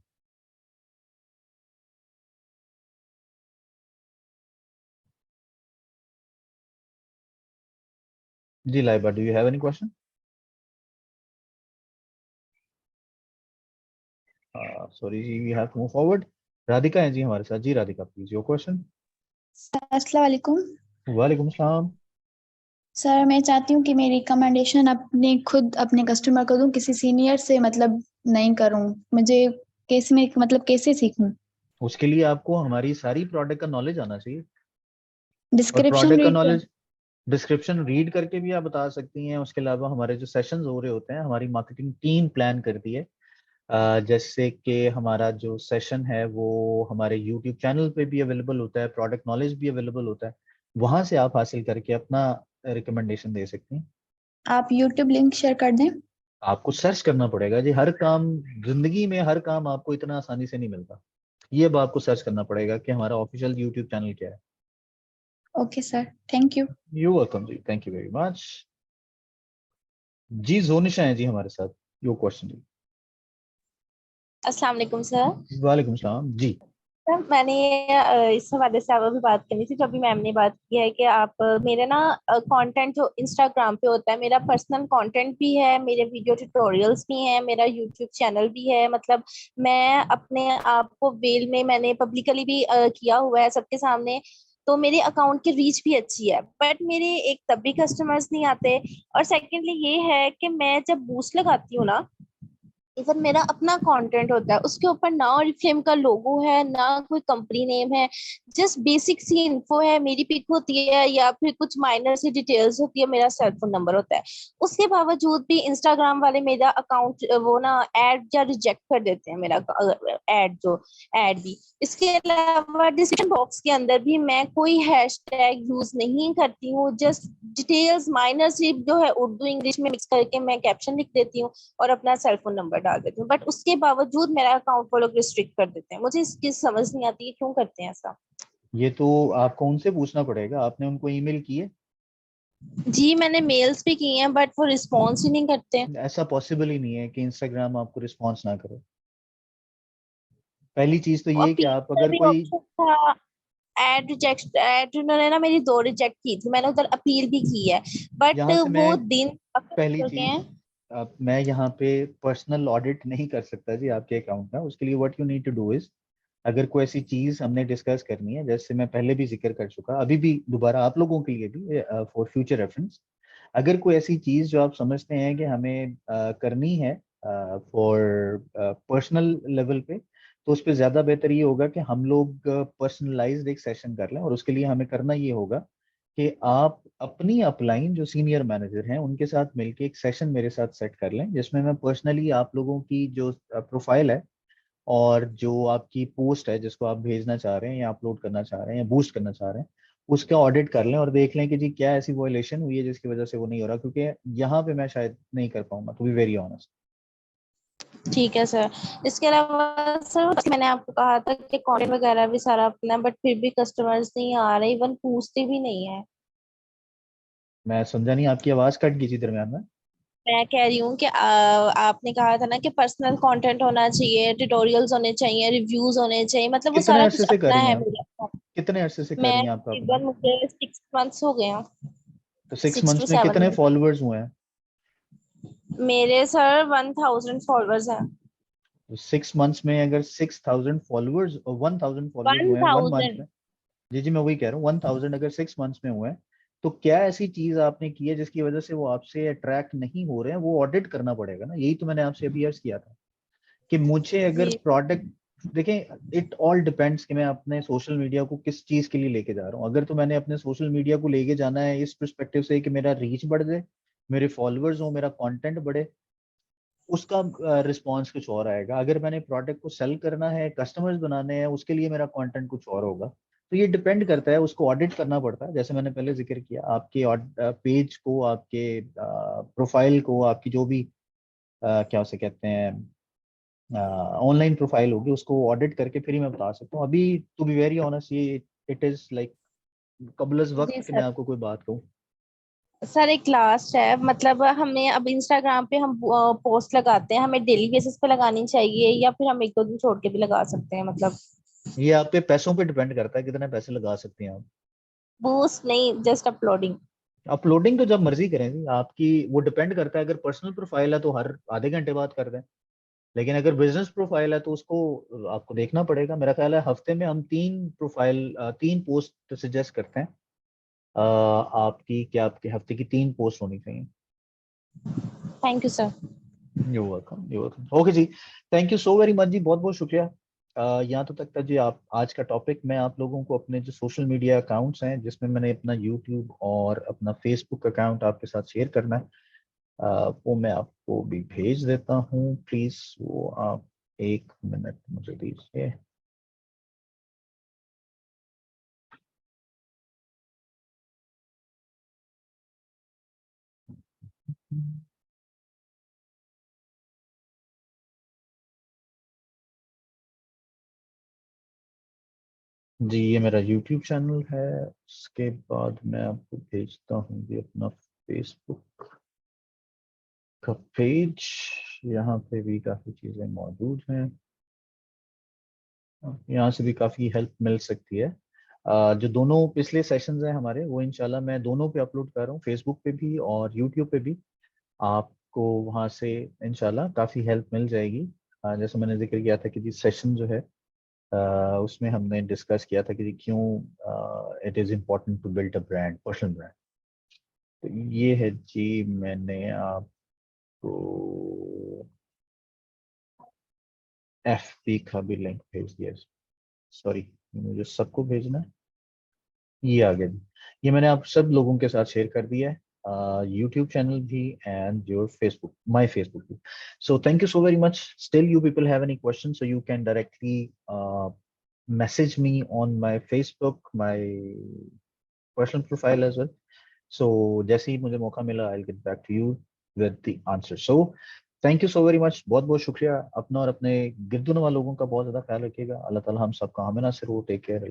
Speaker 1: जी Laiba, do you have any question? Sorry जी, we have to move forward. Radhika है जी हमारे साथ, जी राधिका प्लीज योर क्वेश्चन।
Speaker 2: अस्सलाम वालेकुम।
Speaker 1: वालेकुम सलाम।
Speaker 2: सर मैं चाहती हूँ कि मेरी रिकमेंडेशन अपने खुद अपने कस्टमर को दूं, किसी सीनियर से मतलब नहीं करूँ। मुझे कैसे में मतलब कैसे सीखूं?
Speaker 1: उसके लिए आपको हमारी सारी प्रोडक्ट का नॉलेज आना चाहिए, और
Speaker 2: डिस्क्रिप्शन
Speaker 1: प्रोडक्ट का
Speaker 2: रीड कर।
Speaker 1: नॉलेज डिस्क्रिप्शन रीड करके भी आप बता सकती हैं। उसके अलावा हमारे जो सेशंस हो रहे होते हैं, हमारी मार्केटिंग टीम प्लान करती है। जैसे कि हमारा जो सेशन है वो हमारे यूट्यूब चैनल पे भी अवेलेबल होता है, प्रोडक्ट नॉलेज भी अवेलेबल होता है, वहां से आप हासिल करके अपना रिकमेंडेशन दे सकती हैं।
Speaker 2: आप यूट्यूब लिंक शेयर कर दें।
Speaker 1: आपको सर्च करना पड़ेगा जी, हर काम जिंदगी में हर काम आपको इतना आसानी से नहीं मिलता। ये अब आपको सर्च करना पड़ेगा कि हमारा ऑफिशियल यूट्यूब चैनल क्या है।
Speaker 2: Okay sir, thank you.
Speaker 1: You welcome जी, थैंक यू वेरी मच। जी जोनिशा है जी हमारे साथ, योर क्वेश्चन जी।
Speaker 6: अस्सलाम वालेकुम सर।
Speaker 1: वालेकुम सलाम जी।
Speaker 6: सर मैंने इस हवाले से आप अभी बात करनी थी, जो अभी मैम ने बात की है कि आप मेरे ना कंटेंट जो इंस्टाग्राम पे होता है, मेरा पर्सनल कंटेंट भी है, मेरे वीडियो ट्यूटोरियल्स भी हैं, मेरा यूट्यूब चैनल भी है। मतलब मैं अपने आप को वेल में मैंने पब्लिकली भी किया हुआ है सबके सामने। तो मेरे अकाउंट की रीच भी अच्छी है, बट मेरे एक तब भी कस्टमर्स नहीं आते। और सेकेंडली ये है कि मैं जब बूस्ट लगाती हूँ ना, इवन मेरा अपना कंटेंट होता है, उसके ऊपर ना ऑरिफ्लेम का लोगो है ना कोई कंपनी नेम है, जस्ट बेसिक सी इन्फो है, मेरी पिक होती है या फिर कुछ माइनर सी डिटेल्स होती है, मेरा सेल फोन नंबर होता है। उसके बावजूद भी इंस्टाग्राम वाले मेरा अकाउंट वो ना ऐड या रिजेक्ट कर देते हैं मेरा ऐड भी। इसके अलावा डिस्क्रिप्शन बॉक्स के अंदर भी मैं कोई हैशटैग यूज नहीं करती हूँ, जस्ट डिटेल्स माइनर सी जो है उर्दू इंग्लिश में मिक्स करके मैं कैप्शन लिख देती हूँ और अपना सेल फोन नंबर डाल देती हूँ। बट उसके बावजूद मेरा अकाउंट वो लोग रिस्ट्रिक्ट कर देते हैं। मुझे इसकी समझ नहीं आती है क्यों करते हैं ऐसा।
Speaker 1: ये तो आपको उनसे पूछना पड़ेगा, आपने उनको ईमेल की है?
Speaker 6: जी मैंने मेल्स भी किए हैं, बट वो रिस्पॉन्स ही नहीं करते।
Speaker 1: ऐसा पॉसिबल ही नहीं है कि इंस्टाग्राम आपको रिस्पॉन्स ना करे। पहली चीज तो ये कि
Speaker 6: अपील
Speaker 1: आप
Speaker 6: का
Speaker 1: अगर
Speaker 6: भी
Speaker 1: कोई
Speaker 6: ऑप्शन था, एड रिजेक्ट, एड उन्होंने ना मेरी 2 रिजेक्ट की थी, मैंने उधर अपील भी की है, बट
Speaker 1: यहाँ से
Speaker 6: वो
Speaker 1: मैं
Speaker 6: दिन अब
Speaker 1: पहली
Speaker 6: चल गए
Speaker 1: चीज,
Speaker 6: हैं।
Speaker 1: अब मैं यहाँ पे पर्सनल ऑडिट नहीं कर सकता जी आपके अकाउंट का। उसके लिए what you need to do is, अगर कोई ऐसी चीज हमने डिस्कस करनी है, जैसे मैं पहले भी जिक्र कर चुका, अभी भी दोबारा आप लोगों के लिए भी फॉर फ्यूचर रेफरेंस, अगर कोई ऐसी चीज जो आप समझते हैं कि हमें करनी है फॉर पर्सनल लेवल पे, तो उस पर ज्यादा बेहतर ये होगा कि हम लोग पर्सनलाइज्ड एक सेशन कर लें। और उसके लिए हमें करना ये होगा कि आप अपनी अपलाइन जो सीनियर मैनेजर हैं उनके साथ मिलके एक सेशन मेरे साथ सेट कर लें, जिसमें मैं पर्सनली आप लोगों की जो प्रोफाइल है और जो आपकी पोस्ट है जिसको आप भेजना चाह रहे हैं या अपलोड करना चाह रहे हैं या बूस्ट करना चाह रहे हैं, उसका ऑडिट कर लें और देख लें कि जी क्या ऐसी वायलेशन हुई है जिसकी वजह से वो नहीं हो रहा। क्योंकि यहाँ पे मैं शायद नहीं कर पाऊंगा, टू बी वेरी ऑनेस्ट।
Speaker 6: ठीक है सर। इसके अलावा सर मैंने आपको कहा था कि कंटेंट वगैरह भी सारा अपना, बट फिर भी कस्टमर्स नहीं आ रहे, इवन पूछते भी नहीं है।
Speaker 1: मैं समझा नहीं, आपकी आवाज कट गई थी दरम्यान में।
Speaker 6: मैं कह रही हूँ कि आपने कहा था ना कि पर्सनल कंटेंट होना चाहिए, ट्यूटोरियल्स होने चाहिए, रिव्यूज होने चाहिए, मतलब वो
Speaker 1: कितने
Speaker 6: सारा
Speaker 1: अरसे
Speaker 6: कुछ
Speaker 1: से कर
Speaker 6: अपना
Speaker 1: रही हैं
Speaker 6: है
Speaker 1: आप?
Speaker 6: मेरा।
Speaker 1: कितने अरसे से कर
Speaker 6: मैं
Speaker 1: रही हैं आप
Speaker 6: तकरीबन
Speaker 1: प्रॉपर्टी?
Speaker 6: मुझे 6 मंथ्स हो गए हैं।
Speaker 1: तो 6
Speaker 6: 6 to
Speaker 1: मंथ्स में
Speaker 6: 7
Speaker 1: कितने
Speaker 6: मंथ।
Speaker 1: फॉलोअर्स हुए हैं?
Speaker 6: मेरे सर 1000 फॉलोअर्स हैं।
Speaker 1: तो 6 मंथ्स में अगर 6000 फॉलोअर्स और 1000 फॉलोअर्स हुए हैं 1 मंथ
Speaker 6: 1000।
Speaker 1: में। जी जी, मैं वही कह रहा हूँ, 1000 अगर 6 मंथ्स में हुए हैं, तो क्या ऐसी चीज आपने की है जिसकी वजह से वो आपसे अट्रैक्ट नहीं हो रहे हैं? वो ऑडिट करना पड़ेगा ना। यही तो मैंने आपसे अभी अर्ज किया था कि मुझे अगर
Speaker 6: जी
Speaker 1: प्रोडक्ट, देखें, इट ऑल डिपेंड्स कि मैं अपने सोशल मीडिया को किस चीज के लिए लेके जा रहा हूँ। अगर तो मैंने अपने सोशल मीडिया को लेके जाना है इस पर्सपेक्टिव से कि मेरा रीच बढ़ जाए, मेरे फॉलोअर्स हो, मेरा कंटेंट बढ़े, उसका रिस्पॉन्स कुछ और आएगा। अगर मैंने प्रोडक्ट को सेल करना है, कस्टमर्स बनाने हैं, उसके लिए मेरा कंटेंट कुछ और होगा। तो ये डिपेंड करता है, उसको ऑडिट करना पड़ता है। जैसे मैंने पहले जिक्र किया, आपके पेज को, आपके प्रोफाइल को, आपकी जो भी क्या उसे कहते हैं ऑनलाइन प्रोफाइल होगी, उसको ऑडिट करके फिर ही मैं बता सकता हूँ। अभी टू बी वेरी ऑनेस्ट, ये इट इज लाइक कबलस
Speaker 6: जी
Speaker 1: वक्त कि मैं
Speaker 6: सर।
Speaker 1: आपको कोई बात कहूँ।
Speaker 6: सर एक लास्ट है, मतलब हमें अब इंस्टाग्राम पे हम पोस्ट लगाते हैं, हमें डेली बेसिस पे लगानी चाहिए या फिर हम 1-2 दिन छोड़ के भी लगा सकते हैं, मतलब
Speaker 1: ये आप पे पैसों पे डिपेंड करता है, कितने पैसे लगा सकते हैं आप।
Speaker 6: बूस्ट नहीं, जस्ट अपलोडिंग।
Speaker 1: अपलोडिंग तो जब मर्जी करें जी, आपकी वो डिपेंड करता है। अगर पर्सनल प्रोफाइल है तो हर आधे घंटे बाद कर दें, लेकिन अगर बिजनेस प्रोफाइल है तो उसको आपको देखना पड़ेगा। मेरा ख्याल है हफ्ते में हम 3 पोस्ट सजेस्ट करते हैं आपकी, क्या आपके हफ्ते की 3 पोस्ट होनी चाहिए।
Speaker 6: Thank you sir.
Speaker 1: You welcome, you welcome. Okay जी, thank you so very much जी, बहुत बहुत शुक्रिया। यहाँ तो तक था जी आप आज का टॉपिक। मैं आप लोगों को अपने जो सोशल मीडिया अकाउंट्स हैं, जिसमें मैंने अपना यूट्यूब और अपना फेसबुक अकाउंट आपके साथ शेयर करना है, वो मैं आपको भी भेज देता हूँ। प्लीज वो आप 1 मिनट मुझे दीजिए। जी, ये मेरा यूट्यूब चैनल है। उसके बाद मैं आपको भेजता हूँ जी अपना फेसबुक का पेज। यहाँ पे भी काफ़ी चीज़ें मौजूद हैं, यहाँ से भी काफ़ी हेल्प मिल सकती है। जो दोनों पिछले सेशंस हैं हमारे, वो इंशाल्लाह मैं दोनों पे अपलोड कर रहा हूँ, फेसबुक पे भी और यूट्यूब पे भी। आपको वहाँ से इंशाल्लाह काफ़ी हेल्प मिल जाएगी। जैसे मैंने जिक्र किया था कि जी सेशन जो है उसमें हमने डिस्कस किया था कि जी क्यों it is important to build a brand, personal brand. तो ये है जी, मैंने आपको FB का भी लिंक भेज दिया। सॉरी, मुझे सबको भेजना है। ये आ गया जी, ये मैंने आप सब लोगों के साथ शेयर कर दिया है, यूट्यूब चैनल भी and your Facebook, my Facebook भी। So thank you so very much. Still you people have any question, so you can directly message me on my Facebook, my personal profile as well. So जैसे ही मुझे मौका मिला, I'll get back to you with the answer. So thank you so very much, बहुत बहुत शुक्रिया। अपना और अपने गिरदुनवा लोगों का बहुत ज़्यादा ख्याल रखिएगा। अल्लाह ताला हम सबका हमें नासिर हो। Take care.